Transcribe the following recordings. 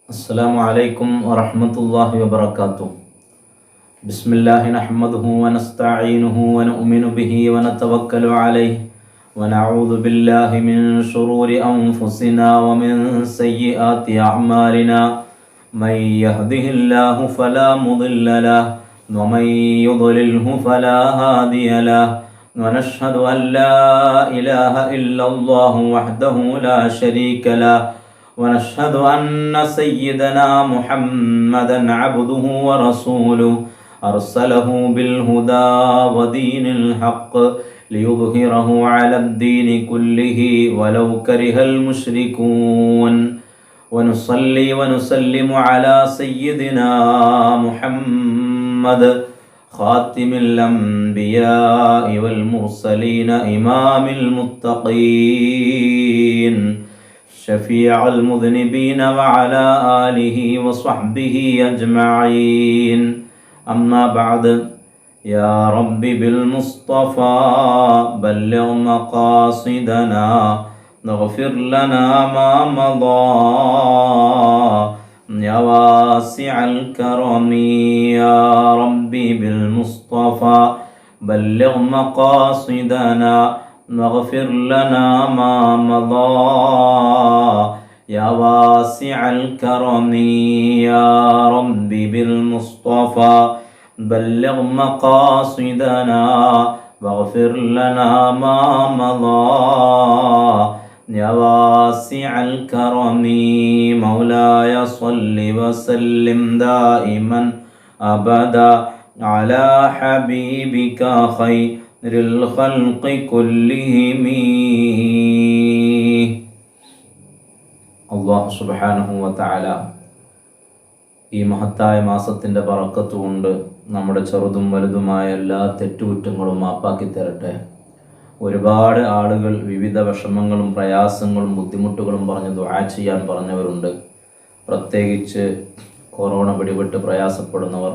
السلام عليكم ورحمة الله وبركاته. بسم الله نحمده ونستعينه ونؤمن به ونتوكل عليه ونعوذ بالله من شرور أنفسنا ومن سيئات أعمالنا. من يهده الله فلا مضل له ومن يضلله فلا هادي له. ونشهد أن لا إله إلا الله وحده لا شريك له. ونشهد أن سيدنا محمدا عبده ورسوله أرسله بالهدى ودين الحق ليظهره على الدين كله ولو كره المشركون. ونصلي ونسلم على سيدنا محمد خاتم الأنبياء والمرسلين إمام المتقين شفيع المذنبين وعلى آله وصحبه أجمعين. أما بعد، يا رب بالمصطفى بلغ مقاصدنا واغفر لنا ما مضى. يا واسع الكرم يا رب بالمصطفى بلغ مقاصدنا واغفر لنا ما مضى. يا واسع الكرم يا رب بالمصطفى بلغ مقاصدنا واغفر لنا ما مضى. يا واسع الكرم مولاي صل وسلم دائما أبدا على حبيبك خير الخلق كلهم. അല്ലാഹു സുബ്ഹാനഹു വ തആല ഈ മഹത്തായ മാസത്തിൻ്റെ ബറക്കത്ത് കൊണ്ട് നമ്മുടെ ചെറുതും വലുതുമായ എല്ലാ തെറ്റുകുറ്റങ്ങളും മാപ്പാക്കി തരട്ടെ. ഒരുപാട് ആളുകൾ വിവിധ വിഷമങ്ങളും പ്രയാസങ്ങളും ബുദ്ധിമുട്ടുകളും പറഞ്ഞ് ദുആ ചെയ്യാൻ പറഞ്ഞവരുണ്ട്. പ്രത്യേകിച്ച് കൊറോണ പിടിപെട്ട് പ്രയാസപ്പെടുന്നവർ,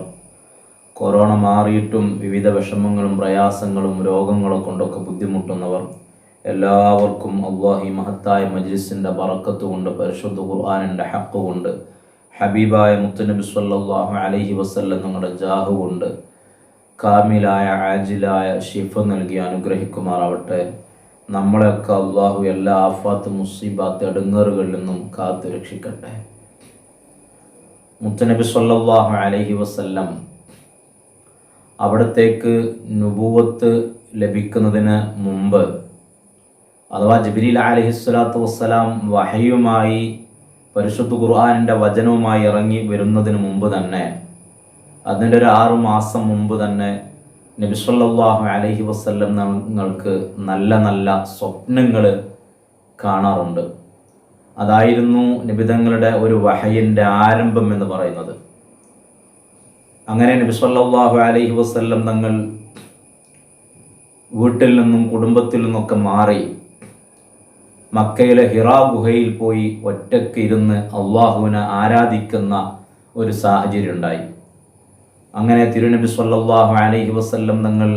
കൊറോണ മാറിയിട്ടും വിവിധ വിഷമങ്ങളും പ്രയാസങ്ങളും രോഗങ്ങളെ കൊണ്ടൊക്കെ ബുദ്ധിമുട്ടുന്നവർ, എല്ലാവർക്കും അല്ലാഹു ഈ മഹത്തായ മജ്ലിസിൻ്റെ ബറക്കത്ത് കൊണ്ട്, പരിശുദ്ധ ഖുർആനിൻ്റെ ഹഖ് കൊണ്ട്, ഹബീബായ മുത്തുനബി സ്വല്ലല്ലാഹു അലൈഹി വസല്ലം തങ്ങളുടെ ജാഹ് കൊണ്ട് കാമിലായ ആജിലായ ശിഫ നൽകി അനുഗ്രഹിക്കുമാറാവട്ടെ. നമ്മളെയൊക്കെ അല്ലാഹു എല്ലാ ആഫാത്ത് മുസീബാത്ത് ഇടങ്ങേറുകളിൽ നിന്നും കാത്തു രക്ഷിക്കട്ടെ. മുത്തുനബി സ്വല്ലല്ലാഹു അലൈഹി വസല്ലം അവിടത്തേക്ക് നുബുവത്ത് ലഭിക്കുന്നതിന് മുമ്പ്, അഥവാ ജിബ്രീൽ അലൈഹിസ്സലാത്തു വസ്സലാം വഹയുമായി പരിശുദ്ധ ഖുർആനിൻ്റെ വചനവുമായി ഇറങ്ങി വരുന്നതിന് മുമ്പ് തന്നെ, അതിൻ്റെ ഒരു 6 മാസം മുമ്പ് തന്നെ നബി സല്ലല്ലാഹു അലൈഹി വസല്ലം നിങ്ങൾക്ക് നല്ല നല്ല സ്വപ്നങ്ങൾ കാണാറുണ്ട്. അതായിരുന്നു നബിതങ്ങളുടെ ഒരു വഹയിൻ്റെ ആരംഭം എന്ന് പറയുന്നത്. അങ്ങനെ നബി സല്ലല്ലാഹു അലൈഹി വസല്ലം തങ്ങൾ വീട്ടിൽ നിന്നും കുടുംബത്തിൽ നിന്നൊക്കെ മാറി മക്കയിലെ ഹിറാ ഗുഹയിൽ പോയി ഒറ്റയ്ക്ക് ഇരുന്ന് അള്ളാഹുവിനെ ആരാധിക്കുന്ന ഒരു സാഹചര്യം ഉണ്ടായി. അങ്ങനെ തിരുനബി സല്ലല്ലാഹു അലൈഹി വസല്ലം തങ്ങൾ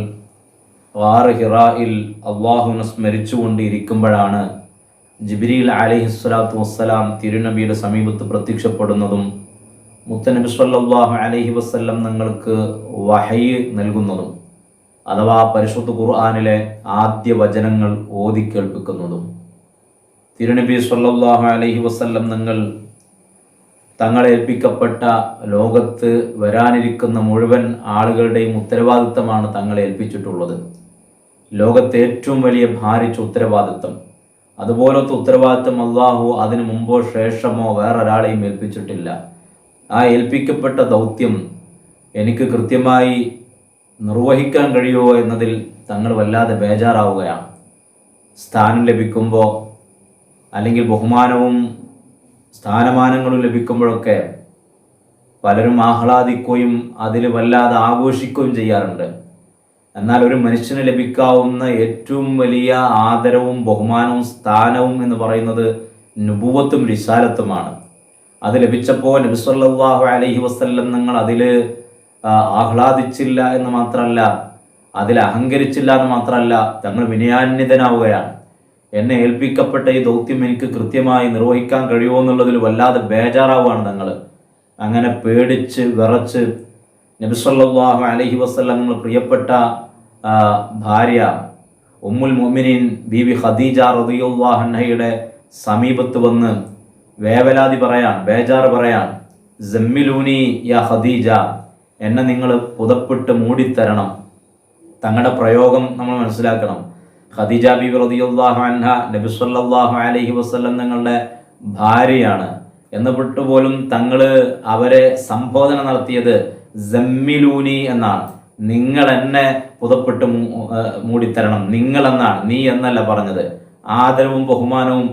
ഹിറായിൽ അള്ളാഹുവിനെ സ്മരിച്ചുകൊണ്ട് ഇരിക്കുമ്പോഴാണ് ജിബ്രീൽ അലൈഹിസ്സലാത്തു വസ്സലാം തിരുനബിയുടെ സമീപത്ത് പ്രത്യക്ഷപ്പെടുന്നതും മുത്തനബി സല്ലല്ലാഹു അലൈഹി വസല്ലം തങ്ങൾക്ക് വഹയ് നൽകുന്നതും, അഥവാ പരിശുദ്ധ ഖുർആനിലെ ആദ്യ വചനങ്ങൾ ഓതി കേൾപ്പിക്കുന്നതും. തിരുനബി സല്ലല്ലാഹു അലൈഹി വസല്ലം തങ്ങളേൽപ്പിക്കപ്പെട്ട ലോകത്ത് വരാനിരിക്കുന്ന മുഴുവൻ ആളുകളുടെയും ഉത്തരവാദിത്തമാണ് തങ്ങളെ ഏൽപ്പിച്ചിട്ടുള്ളത്. ലോകത്തെ ഏറ്റവും വലിയ ഭാരിച്ച ഉത്തരവാദിത്തം. അതുപോലത്തെ ഉത്തരവാദിത്തം അല്ലാഹു അതിനു മുമ്പോ ശേഷമോ വേറൊരാളെയും ഏൽപ്പിച്ചിട്ടില്ല. ആ ഏൽപ്പിക്കപ്പെട്ട ദൗത്യം എനിക്ക് കൃത്യമായി നിർവഹിക്കാൻ കഴിയുമോ എന്നതിൽ തങ്ങൾ വല്ലാതെ ബേജാറാവുകയാണ്. സ്ഥാനം ലഭിക്കുമ്പോൾ, അല്ലെങ്കിൽ ബഹുമാനവും സ്ഥാനമാനങ്ങളും ലഭിക്കുമ്പോഴൊക്കെ പലരും ആഹ്ലാദിക്കുകയും അതിൽ വല്ലാതെ ആഘോഷിക്കുകയും ചെയ്യാറുണ്ട്. എന്നാൽ ഒരു മനുഷ്യന് ലഭിക്കാവുന്ന ഏറ്റവും വലിയ ആദരവും ബഹുമാനവും സ്ഥാനവും എന്ന് പറയുന്നത് നുബുവത്തും റിസാലത്തുമാണ്. അത് ലഭിച്ചപ്പോൾ നബി സല്ലല്ലാഹു അലൈഹി വസല്ലം നിങ്ങൾ അതിൽ ആഹ്ലാദിച്ചില്ല എന്ന് മാത്രമല്ല, അതിൽ അഹങ്കരിച്ചില്ല എന്ന് മാത്രമല്ല, തങ്ങൾ വിനയാന്വിതനാവുകയാണ്. എന്നെ ഏൽപ്പിക്കപ്പെട്ട ഈ ദൗത്യം എനിക്ക് കൃത്യമായി നിർവഹിക്കാൻ കഴിയുമോ എന്നുള്ളതിൽ വല്ലാതെ ബേജാറാവുകയാണ് തങ്ങൾ. അങ്ങനെ പേടിച്ച് വിറച്ച് നബി സല്ലല്ലാഹു അലൈഹി വസല്ലം പ്രിയപ്പെട്ട ഭാര്യ ഉമ്മുൽ മുഅ്മിനീൻ ബീബി ഖദീജ റളിയല്ലാഹു അൻഹയുടെ സമീപത്ത് വന്ന് വേവലാതി പറയാൻ, ബേജാറ് പറയാൻ, സമ്മിലൂനി യാ ഖദീജ, എന്നെ നിങ്ങൾ പുതപ്പിട്ട് മൂടിത്തരണം. തങ്ങളുടെ പ്രയോഗം നമ്മൾ മനസ്സിലാക്കണം. ഖദീജ ബീബി റളിയല്ലാഹു അൻഹ നബി സല്ലല്ലാഹു അലൈഹി വസല്ലം തങ്ങളുടെ ഭാര്യയാണ്. എന്നിട്ട് പോലും തങ്ങൾ അവരെ സംബോധന നടത്തിയത് സമ്മിലൂനി എന്നാണ്. നിങ്ങൾ എന്നെ പുതപ്പിട്ട് മൂടിത്തരണം, നിങ്ങൾ എന്നാണ്, നീ എന്നല്ല പറഞ്ഞത്. ആദരവും ബഹുമാനവും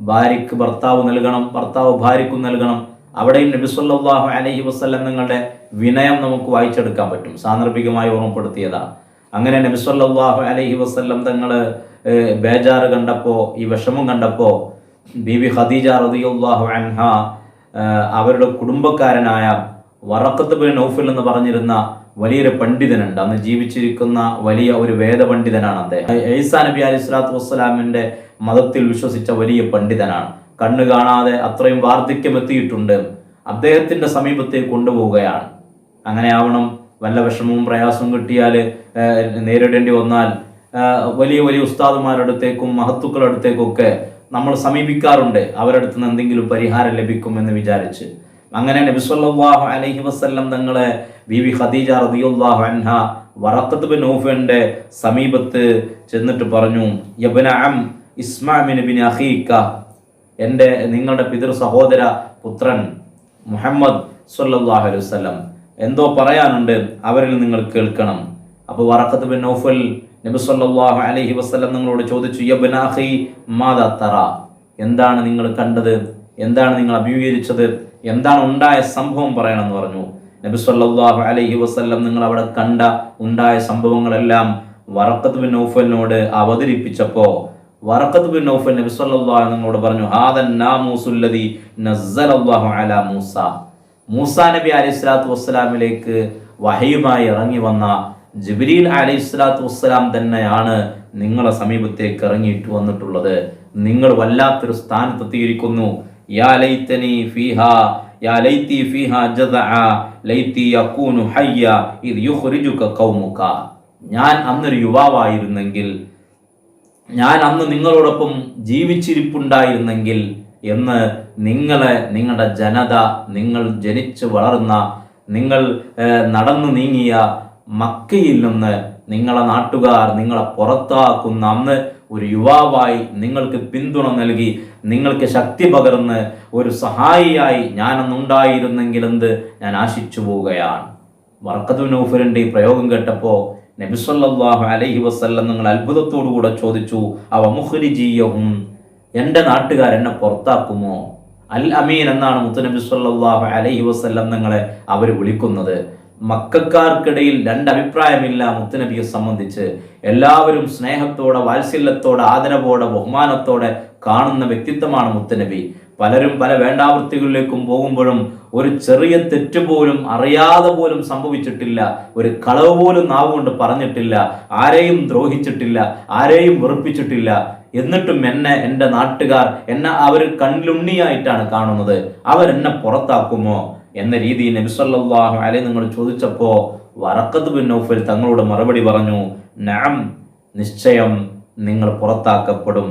ഭാര്യയ്ക്ക് ഭർത്താവ് നൽകണം, ഭർത്താവ് ഭാര്യയ്ക്കും നൽകണം. അവിടെയും നബി സല്ലല്ലാഹു അലൈഹി വസല്ലം നിങ്ങളുടെ വിനയം നമുക്ക് വായിച്ചെടുക്കാൻ പറ്റും. സാന്ദർഭികമായി ഓർമ്മപ്പെടുത്തിയതാണ്. അങ്ങനെ നബി സല്ലല്ലാഹു അലൈഹി വസല്ലം തങ്ങൾ ബേജാറ് കണ്ടപ്പോൾ, ഈ വിഷമം കണ്ടപ്പോൾ ബീബി ഖദീജ റളിയല്ലാഹു അൻഹ അവരുടെ കുടുംബക്കാരനായ വറഖത്ത് ബിൻ നൗഫൽ എന്ന് പറഞ്ഞിരുന്ന വലിയൊരു പണ്ഡിതനുണ്ട്. അന്ന് ജീവിച്ചിരിക്കുന്ന വലിയ ഒരു വേദപണ്ഡിതനാണ് അദ്ദേഹം. ഈസാ നബി അലൈഹി സ്വലാത്തു വസ്സലാമിന്റെ മതത്തിൽ വിശ്വസിച്ച വലിയ പണ്ഡിതനാണ്. കണ്ണു കാണാതെ അത്രയും വാർദ്ധക്യം എത്തിയിട്ടുണ്ട്. അദ്ദേഹത്തിന്റെ സമീപത്തേക്ക് കൊണ്ടുപോവുകയാണ്. അങ്ങനെ ആവണം. വല്ല വിഷമവും പ്രയാസവും കിട്ടിയാൽ, നേരിടേണ്ടി വന്നാൽ വലിയ വലിയ ഉസ്താദുമാരുടെ അടുത്തേക്കും മഹത്തുക്കളുടെ അടുത്തേക്കൊക്കെ നമ്മൾ സമീപിക്കാറുണ്ട്. അവരുടെ അടുത്ത് നിന്ന് എന്തെങ്കിലും പരിഹാരം ലഭിക്കുമെന്ന് വിചാരിച്ച്. അങ്ങനെ നബി സല്ലല്ലാഹു അലൈഹി വസല്ലം തങ്ങളെ ബീബി ഖദീജ റളിയല്ലാഹു അൻഹ വറഖത്ത് ബിൻ നൗഫലിന്റെ സമീപത്ത് ചെന്നിട്ട് പറഞ്ഞു, യബ്ന അം ഇസ്മാ മിൻ ബിൻ അഖീക, നിങ്ങളുടെ പിതൃ സഹോദര പുത്രൻ മുഹമ്മദ് സല്ലല്ലാഹു അലൈഹി വസല്ലം എന്തോ പറയാനുണ്ട്, അവരിൽ നിങ്ങൾ കേൾക്കണം. അപ്പോൾ വറഖത്ത് ബിൻ നൗഫൽ നബി സല്ലല്ലാഹു അലൈഹി വസല്ലം നിങ്ങളോട് ചോദിച്ചു, യബ്ന അഖി മാദാ തറ, എന്താണ് നിങ്ങൾ കണ്ടത്, എന്താണ് നിങ്ങൾ അഭിമുഖീകരിച്ചത്, എന്താണ് ഉണ്ടായ സംഭവം പറയണമെന്ന് പറഞ്ഞു. നബി സല്ലല്ലാഹു അലൈഹി വസല്ലം നിങ്ങൾ അവിടെ കണ്ട ഉണ്ടായ സംഭവങ്ങളെല്ലാം വറഖത്ത് ബിൻ നൗഫലിനോട് അവതരിപ്പിച്ചപ്പോൾ വറഖത്ത് ബിൻ നൗഫൽ നബി സല്ലല്ലാഹു നിങ്ങളോട് പറഞ്ഞു, ഹാദൻ നാമൂസുല്ലദി നസ്സലല്ലാഹു അലാ മൂസ, മൂസാ നബി അലൈഹി സ്വലാത്തു വസ്സലാമിലേക്ക് വഹയുമായി ഇറങ്ങി വന്ന ജിബ്രീൽ അലൈഹി സ്വലാത്തു വസ്സലാം തന്നെയാണ് നിങ്ങളെ സമീപത്തേക്ക് ഇറങ്ങിയിട്ട് വന്നിട്ടുള്ളത്. നിങ്ങൾ വല്ലാത്തൊരു സ്ഥാനത്തെത്തിയിരിക്കുന്നു. യാ ലൈതനി ഫീഹാ യാ ലൈതി ഫീഹാ ജദഅ ലൈതി യകൂനു ഹയ്യ ഇദ് യുഖ്രിജുക ഖൗമുക, ഞാൻ അന്നൊരു യുവാവായിരുന്നെങ്കിൽ, ഞാൻ അന്ന് നിങ്ങളോടൊപ്പം ജീവിച്ചിരിപ്പുണ്ടായിരുന്നെങ്കിൽ എന്ന് നിങ്ങളുടെ ജനത, നിങ്ങൾ ജനിച്ചു വളർന്ന, നിങ്ങൾ നടന്നു നീങ്ങിയ മക്കയിൽ നിന്ന് നിങ്ങളെ നാട്ടുകാർ നിങ്ങളെ പുറത്താക്കുന്ന അന്ന് ഒരു യുവാവായി നിങ്ങൾക്ക് പിന്തുണ നൽകി, നിങ്ങൾക്ക് ശക്തി പകർന്ന് ഒരു സഹായിയായി ഞാനന്നുണ്ടായിരുന്നെങ്കിൽ എന്ത് ഞാൻ ആശിച്ചു പോവുകയാണ്. വറഖത്ത് ബിൻ നൗഫലിന്റെ ഈ പ്രയോഗം കേട്ടപ്പോൾ നബി സല്ലല്ലാഹു അലൈഹി വസല്ലം നിങ്ങൾ അത്ഭുതത്തോടുകൂടെ ചോദിച്ചു, അവ മുഖ്രിജിയഹും, എൻ്റെ നാട്ടുകാർ എന്നെ പുറത്താക്കുമോ? അൽ അമീൻ എന്നാണ് മുത്തുനബി സല്ലല്ലാഹു അലൈഹി വസല്ലം നിങ്ങളെ അവർ വിളിക്കുന്നത്. മക്കക്കാർക്കിടയിൽ രണ്ടഭിപ്രായമില്ല മുത്തുനബിയെ സംബന്ധിച്ച്. എല്ലാവരും സ്നേഹത്തോടെ, വാത്സല്യത്തോടെ, ആദരവോടെ, ബഹുമാനത്തോടെ കാണുന്ന വ്യക്തിത്വമാണ് മുത്തുനബി. പലരും പല വേണ്ടാവൃത്തികളിലേക്കും പോകുമ്പോഴും ഒരു ചെറിയ തെറ്റ് പോലും അറിയാതെ പോലും സംഭവിച്ചിട്ടില്ല, ഒരു കളവ് പോലും നാവുകൊണ്ട് പറഞ്ഞിട്ടില്ല, ആരെയും ദ്രോഹിച്ചിട്ടില്ല, ആരെയും വെറുപ്പിച്ചിട്ടില്ല. എന്നിട്ടും എൻ്റെ നാട്ടുകാർ എന്നെ അവർ കണ്ണിലുണ്ണിയായിട്ടാണ് കാണുന്നത്, അവരെന്നെ പുറത്താക്കുമോ എന്ന രീതിയിൽ നബി സല്ലല്ലാഹു അലൈഹി നിങ്ങൾ ചോദിച്ചപ്പോൾ വറഖത്ത് ബിൻ നൗഫൽ തങ്ങളോട് മറുപടി പറഞ്ഞു, നഅം, നിശ്ചയം നിങ്ങൾ പുറത്താക്കപ്പെടും,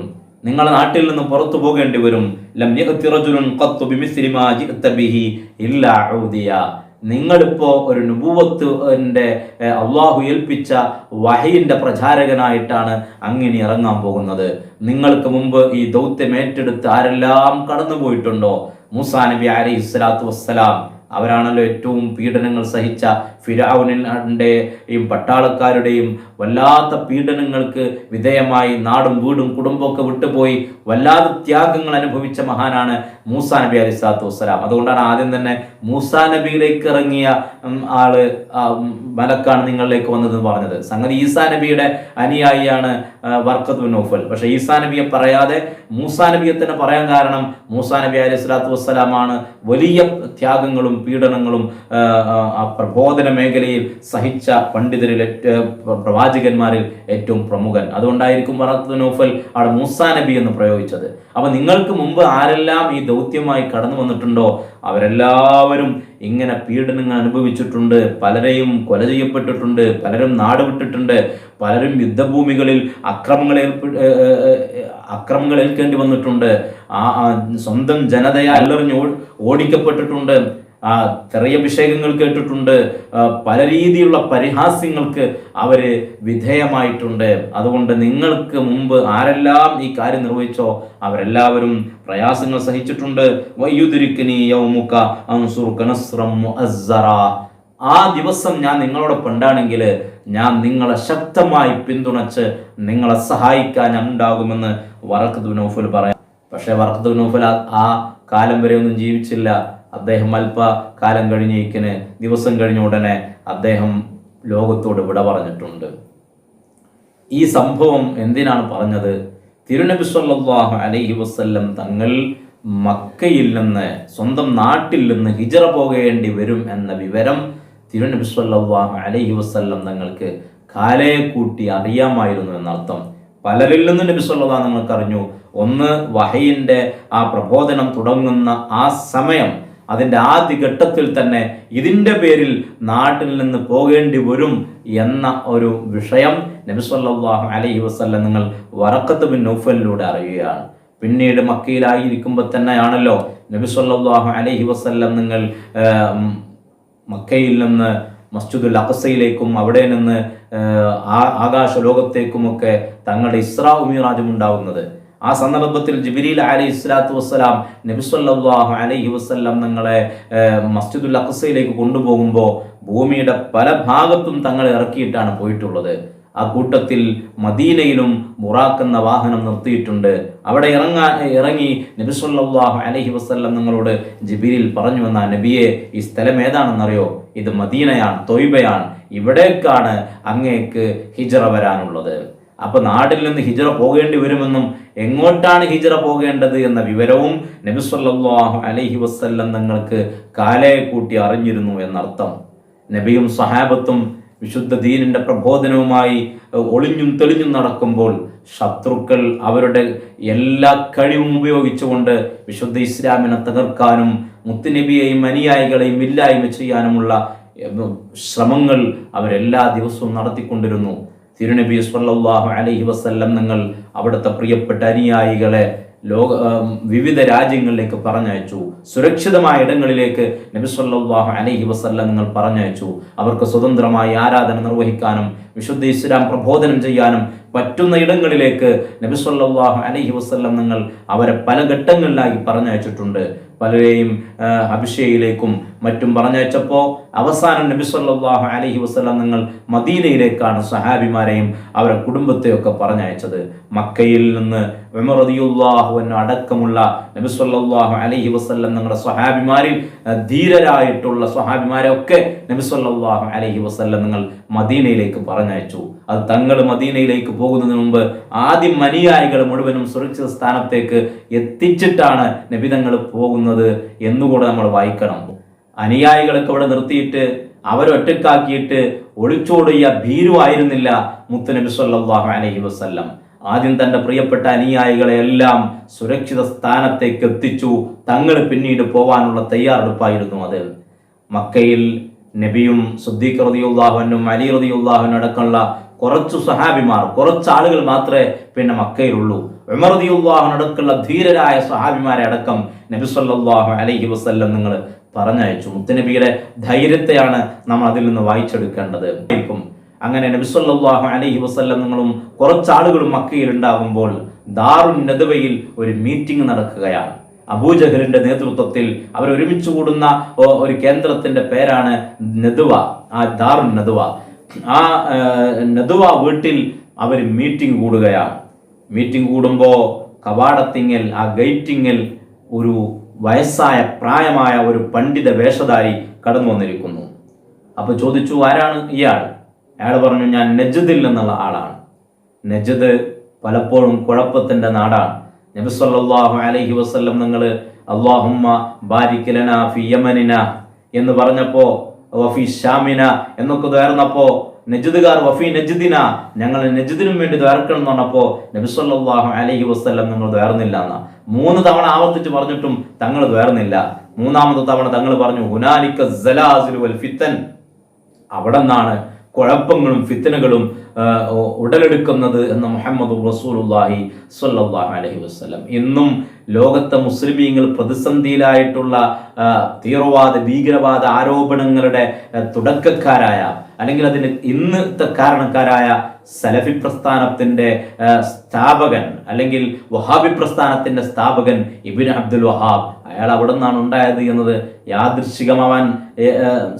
നിങ്ങളുടെ നാട്ടിൽ നിന്ന് പുറത്തു പോകേണ്ടി വരും. ലം യഅതി റജുലുൻ ഖത്തു ബിമിസ്ലി മാ ജിഅത ബിഹി ഇല്ലാ ഉദിയ, നിങ്ങളിപ്പോൾ ഒരു നുബുവത്തിന്റെ അള്ളാഹു ഏൽപ്പിച്ച വഹയിന്റെ പ്രചാരകനായിട്ടാണ് അങ്ങനെ ഇറങ്ങാൻ പോകുന്നത്. നിങ്ങൾക്ക് മുമ്പ് ഈ ദൗത്യം ഏറ്റെടുത്ത് ആരെല്ലാം കടന്നുപോയിട്ടുണ്ടോ? മൂസാ നബി അലൈഹി സ്വലാത്തു വസ്സലാം, അവരാണല്ലോ ഏറ്റവും പീഡനങ്ങൾ സഹിച്ച ഫിർഔനിന്റെയും പട്ടാളക്കാരുടെയും വല്ലാത്ത പീഡനങ്ങൾക്ക് വിധേയമായി നാടും വീടും കുടുംബമൊക്കെ വിട്ടുപോയി വല്ലാതെ ത്യാഗങ്ങൾ അനുഭവിച്ച മഹാനാണ് മൂസാ നബി അലൈഹി സ്വലാത്തു വസ്സലാം. അതുകൊണ്ടാണ് ആദ്യം തന്നെ മൂസാ നബിയിലേക്ക് ഇറങ്ങിയ മലക്കാണ് നിങ്ങളിലേക്ക് വന്നതെന്ന് പറഞ്ഞത്. സംഗതി ഈസാ നബിയുടെ അനുയായിയാണ് വർഖത്ത് ബിൻ നൗഫൽ. പക്ഷെ ഈസാ നബിയെ പറയാതെ മൂസാ നബിയെ തന്നെ പറയാൻ കാരണം മൂസാ നബി അലൈഹി സ്വലാത്തു വസ്സലാമാണ് വലിയ ത്യാഗങ്ങളും പീഡനങ്ങളും ആ പ്രബോധന മേഖലയിൽ സഹിച്ച പണ്ഡിതരിൽ പ്രവാചകന്മാരിൽ ഏറ്റവും പ്രമുഖൻ. അതുകൊണ്ടായിരിക്കും വർഖത്ത് ബിൻ നൗഫൽ അവിടെ മൂസാ നബി എന്ന് പ്രയോഗിച്ചത്. അപ്പൊ നിങ്ങൾക്ക് മുമ്പ് ആരെല്ലാം ഈ ദൗത്യമായി കടന്നു വന്നിട്ടുണ്ടോ അവരെല്ലാവരും ഇങ്ങനെ പീഡനങ്ങൾ അനുഭവിച്ചിട്ടുണ്ട്. പലരെയും കൊല ചെയ്യപ്പെട്ടിട്ടുണ്ട്, പലരും നാട് വിട്ടിട്ടുണ്ട്, പലരും യുദ്ധഭൂമികളിൽ അക്രമങ്ങൾ ഏൽക്കേണ്ടി വന്നിട്ടുണ്ട്. സ്വന്തം ജനതയെ അല്ലെറിഞ്ഞ് ഓടിക്കപ്പെട്ടിട്ടുണ്ട്. തെറിയഭിഷേകങ്ങൾ കേട്ടിട്ടുണ്ട്. പല രീതിയിലുള്ള പരിഹാസ്യങ്ങൾക്ക് അവര് വിധേയമായിട്ടുണ്ട്. അതുകൊണ്ട് നിങ്ങൾക്ക് മുമ്പ് ആരെല്ലാം ഈ കാര്യം നിർവഹിച്ചോ അവരെല്ലാവരും പ്രയാസങ്ങൾ സഹിച്ചിട്ടുണ്ട്. ആ ദിവസം ഞാൻ നിങ്ങളോടൊപ്പം ഉണ്ടാണെങ്കിൽ ഞാൻ നിങ്ങളെ ശക്തമായി പിന്തുണച്ച് നിങ്ങളെ സഹായിക്കാൻ ഞാൻ ഉണ്ടാകുമെന്ന് വർഖത്ത് ബിൻ നൗഫൽ പറയാം. പക്ഷെ വർഖത്ത് ബിൻ നൗഫൽ ആ കാലം വരെ ഒന്നും ജീവിച്ചില്ല. അദ്ദേഹം അല്പ കാലം കഴിഞ്ഞേക്കിന് ദിവസം കഴിഞ്ഞ ഉടനെ അദ്ദേഹം ലോകത്തോട് വിട പറഞ്ഞിട്ടുണ്ട്. ഈ സംഭവം എന്തിനാണ് പറഞ്ഞത്? തിരുനബി സല്ലല്ലാഹു അലൈഹി വസല്ലം തങ്ങൾ മക്കയിൽ നിന്ന് സ്വന്തം നാട്ടിൽ നിന്ന് ഹിജ്റ പോകേണ്ടി വരും എന്ന വിവരം തിരുനബി സല്ലല്ലാഹു അലൈഹി വസല്ലം തങ്ങൾക്ക് കാലയെ കൂട്ടി അറിയാമായിരുന്നു എന്നർത്ഥം. പലരിൽ നിന്നും നബി സല്ലല്ലാഹു നിങ്ങൾക്ക് അറിഞ്ഞു. ഒന്ന്, വഹയിന്റെ ആ പ്രബോധനം തുടങ്ങുന്ന ആ സമയം, അതിൻ്റെ ആദ്യ ഘട്ടത്തിൽ തന്നെ ഇതിൻ്റെ പേരിൽ നാട്ടിൽ നിന്ന് പോകേണ്ടി വരും എന്ന ഒരു വിഷയം നബി സല്ലല്ലാഹു അലൈഹി വസല്ലം നിങ്ങൾ വർഖത്ത് ബിൻ നൗഫലിലൂടെ അറിയുകയാണ്. പിന്നീട് മക്കയിലായിരിക്കുമ്പോൾ തന്നെയാണല്ലോ നബി സല്ലല്ലാഹു അലൈഹി വസല്ലം നിങ്ങൾ മക്കയിൽ നിന്ന് മസ്ജിദുൽ അഖ്സയിലേക്കും അവിടെ നിന്ന് ആകാശ ലോകത്തേക്കുമൊക്കെ തങ്ങളുടെ ഇസ്രാ മിഅ്റാജും ഉണ്ടാവുന്നത്. ആ സന്ദർഭത്തിൽ ജിബ്രീൽ അലൈഹി സ്വലാത്തു വസ്സലാം നബി സല്ലല്ലാഹു അലൈഹി വസല്ലം തങ്ങളെ മസ്ജിദുൽ അഖ്സയിലേക്ക് കൊണ്ടുപോകുമ്പോൾ ഭൂമിയുടെ പല ഭാഗത്തും തങ്ങളെ ഇറക്കിയിട്ടാണ് പോയിട്ടുള്ളത്. ആ കൂട്ടത്തിൽ മദീനയിലും ബുറാഖ് എന്ന വാഹനം നിർത്തിയിട്ടുണ്ട്. അവിടെ ഇറങ്ങി നബി സല്ലല്ലാഹു അലൈഹി വസല്ലം നിങ്ങളോട് ജിബ്രീൽ പറഞ്ഞു വന്ന നബിയെ, ഈ സ്ഥലം ഏതാണെന്നറിയോ? ഇത് മദീനയാണ്, തൊയ്ബയാണ്. ഇവിടേക്കാണ് അങ്ങേക്ക് ഹിജ്റ വരാനുള്ളത്. അപ്പൊ നാട്ടിൽ നിന്ന് ഹിജ്റ പോകേണ്ടി വരുമെന്നും എങ്ങോട്ടാണ് ഹിജ്റ പോകേണ്ടത് എന്ന വിവരവും നബി സല്ലല്ലാഹു അലൈഹി വസല്ലം തങ്ങൾക്ക് കാലയെ കൂട്ടി അറിഞ്ഞിരുന്നു എന്നർത്ഥം. നബിയും സഹാബത്തും വിശുദ്ധ ദീനിന്റെ പ്രബോധനവുമായി ഒളിഞ്ഞും തെളിഞ്ഞും നടക്കുമ്പോൾ ശത്രുക്കൾ അവരുടെ എല്ലാ കഴിവും ഉപയോഗിച്ചുകൊണ്ട് വിശുദ്ധ ഇസ്ലാമിനെ തകർക്കാനും മുത്തുനബിയെയും അനുയായികളെയും ഇല്ലായ്മ ചെയ്യാനുമുള്ള ശ്രമങ്ങൾ അവരെല്ലാ ദിവസവും നടത്തിക്കൊണ്ടിരുന്നു. തിരുനബി സല്ലല്ലാഹു അലൈഹി വസല്ലം നിങ്ങൾ അവിടുത്തെ പ്രിയപ്പെട്ട അനുയായികളെ വിവിധ രാജ്യങ്ങളിലേക്ക് പറഞ്ഞയച്ചു. സുരക്ഷിതമായ ഇടങ്ങളിലേക്ക് നബി സല്ലല്ലാഹു അലൈഹി വസല്ലം നിങ്ങൾ പറഞ്ഞയച്ചു. അവർക്ക് സ്വതന്ത്രമായി ആരാധന നിർവഹിക്കാനും വിശുദ്ധ ഇസ്ലാം പ്രബോധനം ചെയ്യാനും പറ്റുന്ന ഇടങ്ങളിലേക്ക് നബി സല്ലല്ലാഹു അലൈഹി വസല്ലം നിങ്ങൾ അവരെ പല ഘട്ടങ്ങളിലായി പറഞ്ഞയച്ചിട്ടുണ്ട്. പലരെയും ഹബശയിലേക്കും മറ്റും പറഞ്ഞയച്ചപ്പോൾ അവസാനം നബി സല്ലല്ലാഹു അലൈഹി വസല്ലം നിങ്ങൾ മദീനയിലേക്കാണ് സഹാബിമാരെയും അവരുടെ കുടുംബത്തെയൊക്കെ പറഞ്ഞയച്ചത്. മക്കയിൽ നിന്ന് ഉമർ റളിയല്ലാഹു അൻഹു അടക്കമുള്ള നബി സല്ലല്ലാഹു അലൈഹി വസല്ലം നിങ്ങളുടെ സ്വഹാബിമാരിൽ ധീരരായിട്ടുള്ള സ്വഹാബിമാരെ ഒക്കെ നബി സല്ലല്ലാഹു അലൈഹി വസല്ലം നിങ്ങൾ മദീനയിലേക്ക് പറഞ്ഞയച്ചു. അത് തങ്ങൾ മദീനയിലേക്ക് പോകുന്നതിന് മുമ്പ് ആദ്യം അനുയായികൾ മുഴുവനും സുരക്ഷിത സ്ഥാനത്തേക്ക് എത്തിച്ചിട്ടാണ് നബി തങ്ങൾ പോകുന്നത് എന്നുകൂടെ നമ്മൾ വായിക്കണം. അനുയായികളൊക്കെ ഇവിടെ നിർത്തിയിട്ട് അവരൊറ്റക്കാക്കിയിട്ട് ഒളിച്ചോടിയ ഭീരുവായിരുന്നില്ല മുത്തുനബി സല്ലല്ലാഹു അലൈഹി വസല്ലം. ആദ്യം തന്റെ പ്രിയപ്പെട്ട അനുയായികളെ എല്ലാം സുരക്ഷിത സ്ഥാനത്തേക്ക് എത്തിച്ചു. തങ്ങൾ പിന്നീട് പോവാനുള്ള തയ്യാറെടുപ്പായിരുന്നു അത്. മക്കയിൽ നബിയും സിദ്ദീഖ് റളിയല്ലാഹു അൻഹും അലി റളിയല്ലാഹു അൻഹു അടക്കമുള്ള കുറച്ചു സഹാബിമാർ, കുറച്ചാളുകൾ മാത്രമേ പിന്നെ മക്കയിലുള്ളൂ. ഉമർ റളിയല്ലാഹു അൻഹു അടക്കമുള്ള ധീരരായ സഹാബിമാരെ അടക്കം നബി സല്ലല്ലാഹു അലൈഹി വസല്ലം നിങ്ങൾ പറഞ്ഞയച്ചു. മുത്തുനബിയുടെ ധൈര്യത്തെയാണ് നമ്മൾ അതിൽ നിന്ന് വായിച്ചെടുക്കേണ്ടത്. അങ്ങനെ നബി സല്ലല്ലാഹു അലൈഹി വസല്ലം നിങ്ങളും കുറച്ചാളുകളും മക്കയിൽ ഉണ്ടാകുമ്പോൾ ദാറുൻ നദവയിൽ ഒരു മീറ്റിംഗ് നടക്കുകയാണ്. അബൂജഹലിന്റെ നേതൃത്വത്തിൽ അവർ ഒരുമിച്ച് കൂടുന്ന ഒരു കേന്ദ്രത്തിന്റെ പേരാണ് നദവ. ആ ദാറുൻ നദവ, ആ നദവ വീട്ടിൽ അവർ മീറ്റിംഗ് കൂടുകയാണ്. മീറ്റിംഗ് കൂടുമ്പോൾ കവാടത്തിങ്ങൽ, ആ ഗേറ്റിങ്ങൽ ഒരു വയസ്സായ പ്രായമായ ഒരു പണ്ഡിത വേഷധാരി കടന്നു വന്നിരിക്കുന്നു. അപ്പൊ ചോദിച്ചു, ആരാണ് ഇയാൾ? അയാൾ പറഞ്ഞു, ഞാൻ നജ്ദിൽ നിന്നുള്ള ആളാണ്. നജ്ദ് പലപ്പോഴും കുഴപ്പത്തിന്റെ നാടാണ്. നബി സല്ലല്ലാഹു അലൈഹി വസല്ലം നിങ്ങൾ അല്ലാഹുമ്മ ബാരിക് ലനാ ഫി യമനിന എന്ന് പറഞ്ഞപ്പോ, വഫി ഷാമിന എന്നൊക്കെ ദ്വാർന്നപ്പോ, നജ്ദുകാർ വഫി നജ്ദിന ഞങ്ങൾ നജ്ദിനും വേണ്ടി ദ്വാർക്കണം എന്ന് പറഞ്ഞപ്പോ നബി സല്ലല്ലാഹു അലൈഹി വസല്ലം നിങ്ങൾ ദ്വാർന്നില്ല എന്ന 3 തവണ ആവർത്തിച്ച് പറഞ്ഞിട്ടും തങ്ങൾ ദ്വാർന്നില്ല. 3ാമത്തെ തവണ തങ്ങൾ പറഞ്ഞു ഹുനാലിക സലാസിലു വൽ ഫിത്തൻ, അവിടെ നിന്നാണ് കുഴപ്പങ്ങളും ഫിത്തനുകളും ഉടലെടുക്കുന്നത് എന്ന് മുഹമ്മദ് റസൂലുള്ളാഹി സ്വല്ലല്ലാഹു അലൈഹി വസല്ലം. ഇന്നും ലോകത്തെ മുസ്ലിമീങ്ങൾ പ്രതിസന്ധിയിലായിട്ടുള്ള തീവ്രവാദ ഭീകരവാദ ആരോപണങ്ങളുടെ തുടക്കക്കാരായ, അല്ലെങ്കിൽ അതിന് ഇന്നത്തെ കാരണക്കാരായ സലഫി പ്രസ്ഥാനത്തിന്റെ സ്ഥാപകൻ, അല്ലെങ്കിൽ വഹാബി പ്രസ്ഥാനത്തിന്റെ സ്ഥാപകൻ ഇബ്നു അബ്ദുൽ വഹാബ്, അയാൾ അവിടെ നിന്നാണ് ഉണ്ടായത് എന്നത് യാദൃശ്ചികമാവാൻ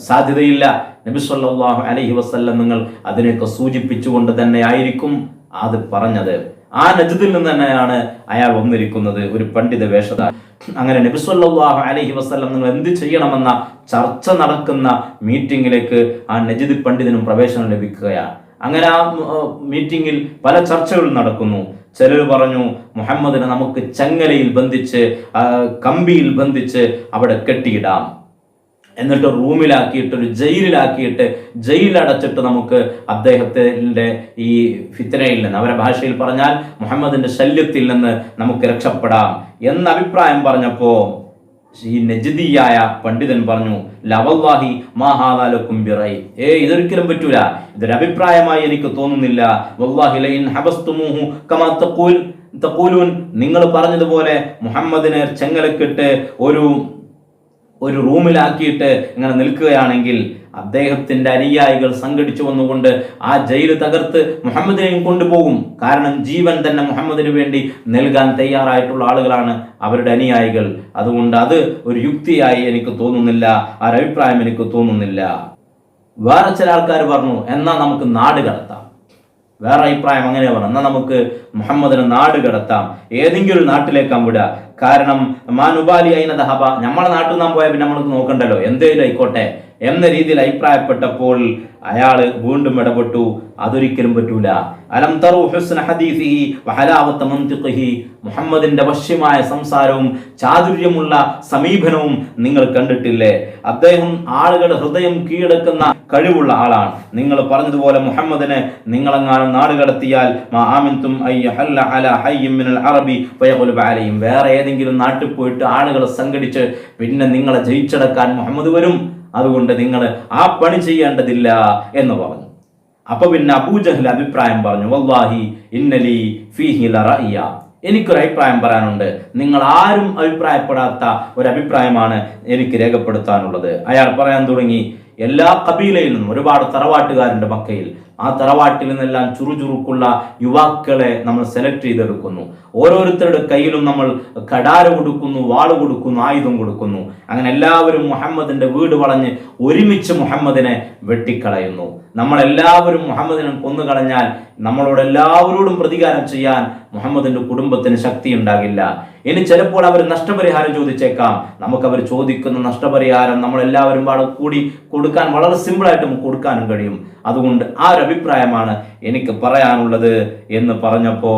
സാധ്യതയില്ല. നബി സല്ലല്ലാഹു അലൈഹി വസല്ലം നിങ്ങൾ അതിനെയൊക്കെ സൂചിപ്പിച്ചുകൊണ്ട് തന്നെ ആയിരിക്കും അത് പറഞ്ഞത്. ആ നജ്ദിൽ നിന്ന് തന്നെയാണ് അയാൾ വന്നിരിക്കുന്നത്, ഒരു പണ്ഡിത വേഷധാരി. അങ്ങനെ നബി സല്ലല്ലാഹു അലൈഹി വസല്ലം നിങ്ങൾ എന്ത് ചെയ്യണമെന്ന ചർച്ച നടക്കുന്ന മീറ്റിംഗിലേക്ക് ആ നജ്ദി പണ്ഡിതനും പ്രവേശനം ലഭിക്കുകയാണ്. അങ്ങനെ ആ മീറ്റിംഗിൽ പല ചർച്ചകളും നടക്കുന്നു. ചിലർ പറഞ്ഞു മുഹമ്മദിനെ നമുക്ക് ചങ്ങലയിൽ ബന്ധിച്ച്, കമ്പിയിൽ ബന്ധിച്ച് അവിടെ കെട്ടിയിടാം, എന്നിട്ട് റൂമിലാക്കിയിട്ട്, ഒരു ജയിലിലാക്കിയിട്ട്, ജയിലടച്ചിട്ട് നമുക്ക് അദ്ദേഹത്തിന്റെ ഈ ഫിത്നയിൽ നിന്ന്, അവരുടെ ഭാഷയിൽ പറഞ്ഞാൽ മുഹമ്മദിന്റെ ശല്യത്തിൽ നിന്ന് നമുക്ക് രക്ഷപ്പെടാം എന്ന അഭിപ്രായം പറഞ്ഞപ്പോ ഈ നജ്ദിയായ പണ്ഡിതൻ പറഞ്ഞു ലവല്ലാഹി മാ ഹാദാ ലക്കും ബിറൈ, ഇതൊരിക്കലും പറ്റൂല, ഇതൊരു അഭിപ്രായമായി എനിക്ക് തോന്നുന്നില്ല. വല്ലാഹി ലഇൻ ഹബസ്തുമൂഹു കമാ തഖൂലൂൻ, നിങ്ങൾ പറഞ്ഞതുപോലെ മുഹമ്മദിനെ ചെങ്ങലക്കിട്ട് ഒരു റൂമിലാക്കിയിട്ട് ഇങ്ങനെ നിൽക്കുകയാണെങ്കിൽ അദ്ദേഹത്തിന്റെ അനുയായികൾ സംഘടിച്ചു വന്നുകൊണ്ട് ആ ജയിൽ തകർത്ത് മുഹമ്മദിനെയും കൊണ്ടുപോകും. കാരണം ജീവൻ തന്നെ മുഹമ്മദിന് വേണ്ടി നൽകാൻ തയ്യാറായിട്ടുള്ള ആളുകളാണ് അവരുടെ അനുയായികൾ. അതുകൊണ്ട് അത് ഒരു യുക്തിയായി എനിക്ക് തോന്നുന്നില്ല, ആ അഭിപ്രായം എനിക്ക് തോന്നുന്നില്ല. വേറെ ചില ആൾക്കാർ പറഞ്ഞു എന്നാ നമുക്ക് നാട് കടത്താം. വേറെ അഭിപ്രായം അങ്ങനെ പറഞ്ഞു, എന്നാൽ നമുക്ക് മുഹമ്മദിനെ നാട് കടത്താം, ഏതെങ്കിലും ഒരു നാട്ടിലേക്കാൻ വിടുക. കാരണം മാനുബാലി അയിന ദഹബ, നമ്മളെ നാട്ടിൽ നാം പോയാൽ പിന്നെ നമ്മൾക്ക് നോക്കണ്ടല്ലോ, എന്തേലും ആയിക്കോട്ടെ എന്ന രീതിയിൽ അഭിപ്രായപ്പെട്ടപ്പോൾ അയാൾ വീണ്ടും ഇടപെട്ടു, അതൊരിക്കലും പറ്റൂല. അലം തറു ഹുസ്ന ഹദീസിഹി വഹലാവത മൻതിഖിഹി, മുഹമ്മദിന്റെ വശ്യമായ സംസാരവും ചാതുര്യമുള്ള സമീപനവും നിങ്ങൾ കണ്ടിട്ടില്ലേ? അദ്ദേഹം ആളുകളുടെ ഹൃദയം കീഴടക്കുന്ന കഴിവുള്ള ആളാണ്. നിങ്ങൾ പറഞ്ഞതുപോലെ മുഹമ്മദിനെ നിങ്ങളെങ്ങാനും നാട് കടത്തിയാൽ മാ ആമിൻതും അയ്യഹല്ല അലാ ഹയ്യിൻ മിനൽ അറബി ഫയഗ്ലബ അലൈഹിം, വേറെ ഏതെങ്കിലും നാട്ടിൽ പോയിട്ട് ആളുകളെ സംഘടിച്ച് പിന്നെ നിങ്ങളെ ജയിച്ചടക്കാൻ മുഹമ്മദ് വരും, അതുകൊണ്ട് നിങ്ങൾ ആ പണി ചെയ്യേണ്ടതില്ല എന്ന് പറഞ്ഞു. അപ്പൊ പിന്നെ അബൂജഹൽ അഭിപ്രായം പറഞ്ഞു വല്ലാഹി ഇന്നലി ഫീഹി ലറഅയ, എനിക്കൊരു അഭിപ്രായം പറയാനുണ്ട്, നിങ്ങൾ ആരും അഭിപ്രായപ്പെടാത്ത ഒരു അഭിപ്രായമാണ് എനിക്ക് രേഖപ്പെടുത്താനുള്ളത്. അയാൾ പറയാൻ തുടങ്ങി എല്ലാ കബീലയിൽ നിന്നും ഒരുപാട് തറവാട്ടുകാരുണ്ട് മക്കയിൽ, ആ തറവാട്ടിൽ നിന്നെല്ലാം ചുറുചുറുക്കുള്ള യുവാക്കളെ നമ്മൾ സെലക്ട് ചെയ്തെടുക്കുന്നു. ഓരോരുത്തരുടെ കയ്യിലും നമ്മൾ കടാര കൊടുക്കുന്നു, വാള് കൊടുക്കുന്നു, ആയുധം കൊടുക്കുന്നു. അങ്ങനെ എല്ലാവരും മുഹമ്മദിന്റെ വീട് വളഞ്ഞ് ഒരുമിച്ച് മുഹമ്മദിനെ വെട്ടിക്കളയുന്നു. നമ്മളെല്ലാവരും മുഹമ്മദിനെ കൊന്നുകളഞ്ഞാൽ നമ്മളോട് എല്ലാവരോടും പ്രതികാരം ചെയ്യാൻ മുഹമ്മദിന്റെ കുടുംബത്തിന് ശക്തി ഉണ്ടാകില്ല. ഇനി ചിലപ്പോൾ അവർ നഷ്ടപരിഹാരം ചോദിച്ചേക്കാം. നമുക്കവർ ചോദിക്കുന്ന നഷ്ടപരിഹാരം നമ്മളെല്ലാവരും കൂടി കൊടുക്കാൻ വളരെ സിമ്പിളായിട്ട് നമുക്ക് കൊടുക്കാനും കഴിയും. അതുകൊണ്ട് ആ ഒരു അഭിപ്രായമാണ് എനിക്ക് പറയാനുള്ളത് എന്ന് പറഞ്ഞപ്പോ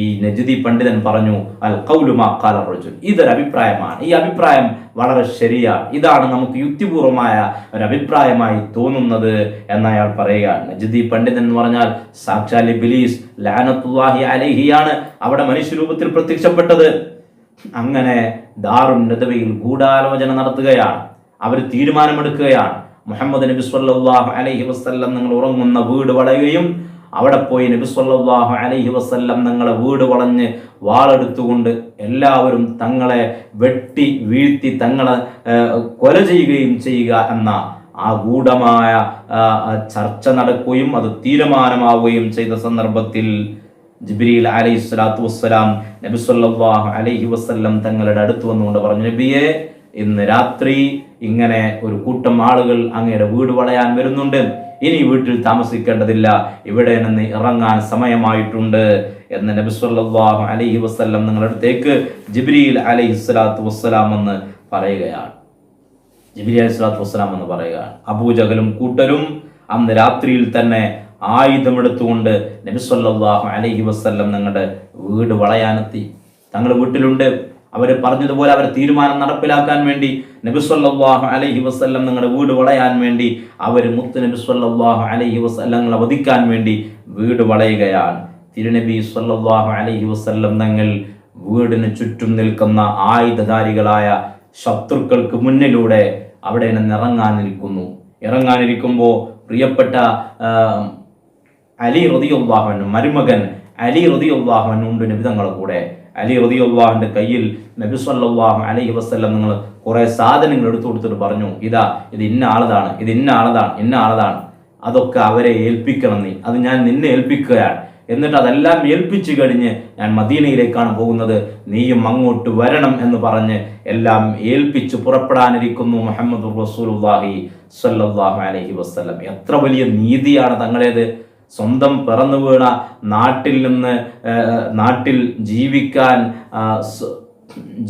ഈ നജ്ദി പണ്ഡിതൻ പറഞ്ഞു അൽ ഖൗലു മാ ഖാല റജുൽ, ഇതൊരു അഭിപ്രായമാണ്, ഈ അഭിപ്രായം വളരെ ശരിയാണ്, ഇതാണ് നമുക്ക് യുക്തിപൂർവമായ ഒരു അഭിപ്രായമായി തോന്നുന്നത് എന്നയാൾ പറയുകയാണ്. നജ്ദി പണ്ഡിതൻ എന്ന് പറഞ്ഞാൽ സാക്ഷാൽ ഇബ്ലീസ് ലഅനത്തുല്ലാഹി അലൈഹിയാണ് അവിടെ മനുഷ്യരൂപത്തിൽ പ്രത്യക്ഷപ്പെട്ടത്. അങ്ങനെ ദാറുൻ നദവയിൽ ഗൂഢാലോചന നടത്തുകയാണ്. അവർ തീരുമാനമെടുക്കുകയാണ് മുഹമ്മദ് നബി സ്വല്ലല്ലാഹു അലൈഹി വസല്ലം നിങ്ങൾ ഉറങ്ങുന്ന വീട് വളയുകയും അവിടെ പോയി നബി സ്വല്ലല്ലാഹു അലൈഹി വസല്ലം നിങ്ങളെ വീട് വളഞ്ഞ് വാളെടുത്തുകൊണ്ട് എല്ലാവരും തങ്ങളെ വെട്ടി വീഴ്ത്തി തങ്ങളെ കൊല ചെയ്യുകയും ചെയ്യുക എന്ന ആ ഗൂഢമായ ചർച്ച നടക്കുകയും അത് തീരുമാനമാവുകയും ചെയ്ത സന്ദർഭത്തിൽ ജിബ്രീൽ അലൈഹിസ്സലാത്തു വസ്സലാം നബി സ്വല്ലല്ലാഹു അലൈഹി വസല്ലം തങ്ങളുടെ അടുത്ത് വന്നുകൊണ്ട് പറഞ്ഞു, നബിയെ ഇന്ന് രാത്രി ഇങ്ങനെ ഒരു കൂട്ടം ആളുകൾ അങ്ങയുടെ വീട് വളയാൻ വരുന്നുണ്ട്, ഇനി വീട്ടിൽ താമസിക്കേണ്ടതില്ല, ഇവിടെ നിന്ന് ഇറങ്ങാൻ സമയമായിട്ടുണ്ട് എന്ന് നബി സല്ലല്ലാഹു അലൈഹി വസല്ലം നിങ്ങളുടെ അടുത്തേക്ക് ജിബ്രീൽ അലൈഹിസ്സലാത്തു വസ്സലാം എന്ന് പറയുകയാണ്. ജിബ്രീൽ അലൈഹിസ്സലാത്തു വസ്സലാം എന്ന് പറയുകയാണ്. അബൂജഹലും കൂട്ടരും അന്ന് രാത്രിയിൽ തന്നെ ആയുധമെടുത്തുകൊണ്ട് നബി സല്ലല്ലാഹു അലൈഹി വസല്ലം നിങ്ങളുടെ വീട് വളയാനെത്തി. തങ്ങൾ വീട്ടിലുണ്ട്. അവർ പറഞ്ഞതുപോലെ അവർ തീരുമാനം നടപ്പിലാക്കാൻ വേണ്ടി നബി സല്ലല്ലാഹു അലൈഹി വസല്ലം നിങ്ങളുടെ വീട് വളയാൻ വേണ്ടി അവർ മുത്ത് നബി സല്ലല്ലാഹു അലൈഹി വസല്ലങ്ങളെ വധിക്കാൻ വേണ്ടി വീട് വളയുകയാണ്. തിരുനബി സല്ലല്ലാഹു അലൈഹി വസല്ലം തങ്ങൾ വീടിന് ചുറ്റും നിൽക്കുന്ന ആയുധധാരികളായ ശത്രുക്കൾക്ക് മുന്നിലൂടെ അവിടെ ഇറങ്ങാനിരിക്കുമ്പോൾ പ്രിയപ്പെട്ട അലി റളിയല്ലാഹു അൻഹു, മരുമകൻ അലി റളിയല്ലാഹു അൻഹു ഉണ്ട് നബി തങ്ങളുടെ കൂടെ. അലി റളിയല്ലാഹുവിന്റെ കയ്യിൽ നബി സല്ലല്ലാഹു അലൈഹി വസല്ലം നിങ്ങൾ കുറെ സാധനങ്ങൾ എടുത്തു കൊടുത്തിട്ട് പറഞ്ഞു, ഇത് ഇന്ന ആളതാണ്, അതൊക്കെ അവരെ ഏൽപ്പിക്കണം, നീ അത് ഞാൻ നിന്നെ ഏൽപ്പിക്കുകയാണ്. എന്നിട്ട് അതെല്ലാം ഏൽപ്പിച്ചു കഴിഞ്ഞ് ഞാൻ മദീനയിലേക്കാണ് പോകുന്നത്, നീയും അങ്ങോട്ട് വരണം എന്ന് പറഞ്ഞ് എല്ലാം ഏൽപ്പിച്ച് പുറപ്പെടാനിരിക്കുന്നു മുഹമ്മദ് റസൂലുള്ളാഹി സ്വല്ലല്ലാഹു അലൈഹി വസല്ലം. എത്ര വലിയ നീതിയാണ് തങ്ങളേത്! സ്വന്തം പിറന്നു വീണ നാട്ടിൽ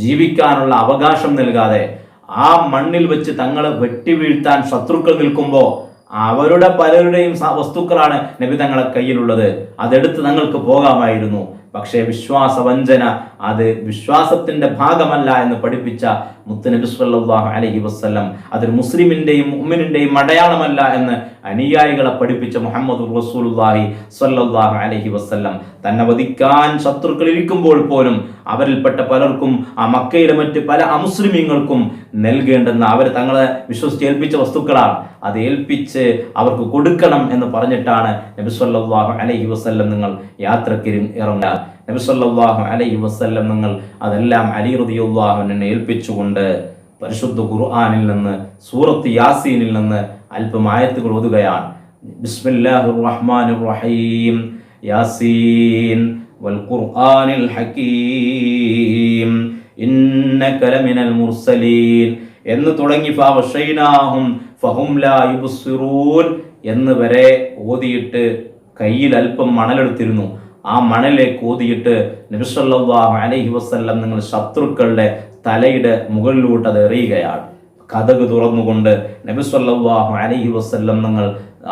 ജീവിക്കാനുള്ള അവകാശം നൽകാതെ ആ മണ്ണിൽ വെച്ച് തങ്ങളെ വെട്ടിവീഴ്ത്താൻ ശത്രുക്കൾ നിൽക്കുമ്പോൾ അവരുടെ പലരുടെയും വസ്തുക്കളാണ് നബി തങ്ങളെ കയ്യിലുള്ളത്. അതെടുത്ത് തങ്ങൾക്ക് പോകാമായിരുന്നു. പക്ഷേ വിശ്വാസവഞ്ചന അത് വിശ്വാസത്തിന്റെ ഭാഗമല്ല എന്ന് പഠിപ്പിച്ച മുത്തുനബി സല്ലല്ലാഹു അലൈഹി വസല്ലം അതൊരു മുസ്ലിമിന്റെയും മുഅ്മിനിന്റെയും അടയാളമല്ല എന്ന് അനുയായികളെ പഠിപ്പിച്ച മുഹമ്മദ് റസൂലുള്ളാഹി സ്വല്ലല്ലാഹു അലൈഹി വസല്ലം തന്നെ വധിക്കാൻ ശത്രുക്കൾ ഇരിക്കുമ്പോൾ പോലും അവരിൽപ്പെട്ട പലർക്കും ആ മക്കയിലെ മറ്റ് പല അമുസ്ലിമീങ്ങൾക്കും നൽകേണ്ടെന്ന് അവർ തങ്ങളെ വിശ്വസിച്ച് ഏൽപ്പിച്ച വസ്തുക്കളാണ്, അത് ഏൽപ്പിച്ച് അവർക്ക് കൊടുക്കണം എന്ന് പറഞ്ഞിട്ടാണ് നബി സല്ലല്ലാഹു അലൈഹി വസല്ലം നിങ്ങൾ യാത്രയ്ക്ക് ഇറങ്ങുക. നബി സല്ലല്ലാഹു അലൈഹി വസല്ലം നിങ്ങൾ അതെല്ലാം അലി റളിയല്ലാഹു അൻഹു ഏൽപ്പിച്ചുകൊണ്ട് പരിശുദ്ധ ഖുർആനിൽ നിന്ന് സൂറത്ത് യാസീനിൽ നിന്ന് അല്പം ആയത്തുകൾ ഓതുകയാണ്. ബിസ്മില്ലാഹിർ റഹ്മാനിർ റഹീം. യാസീൻ വൽ ഖുർആനിൽ ഹകീം ഇന്നക ലമിനൽ മുർസലീൻ എന്ന് തുടങ്ങി ഫവശൈനാഹും ഫഹും ലാ യുബ്സിറൂൻ എന്ന് വരെ ഓതിയിട്ട് കയ്യിൽ അല്പം മണലെടുത്തിരുന്നു. ആ മണലേക്ക് ഓതിയിട്ട് നബി സല്ലല്ലാഹു അലൈഹി വസല്ലം നിങ്ങൾ ശത്രുക്കളുടെ തലയുടെ മുകളിലോട്ട് അത് എറിയുകയാണ്. കതക് തുറന്നുകൊണ്ട് നബി സല്ലല്ലാഹു അലൈഹി വസല്ലം നിങ്ങൾ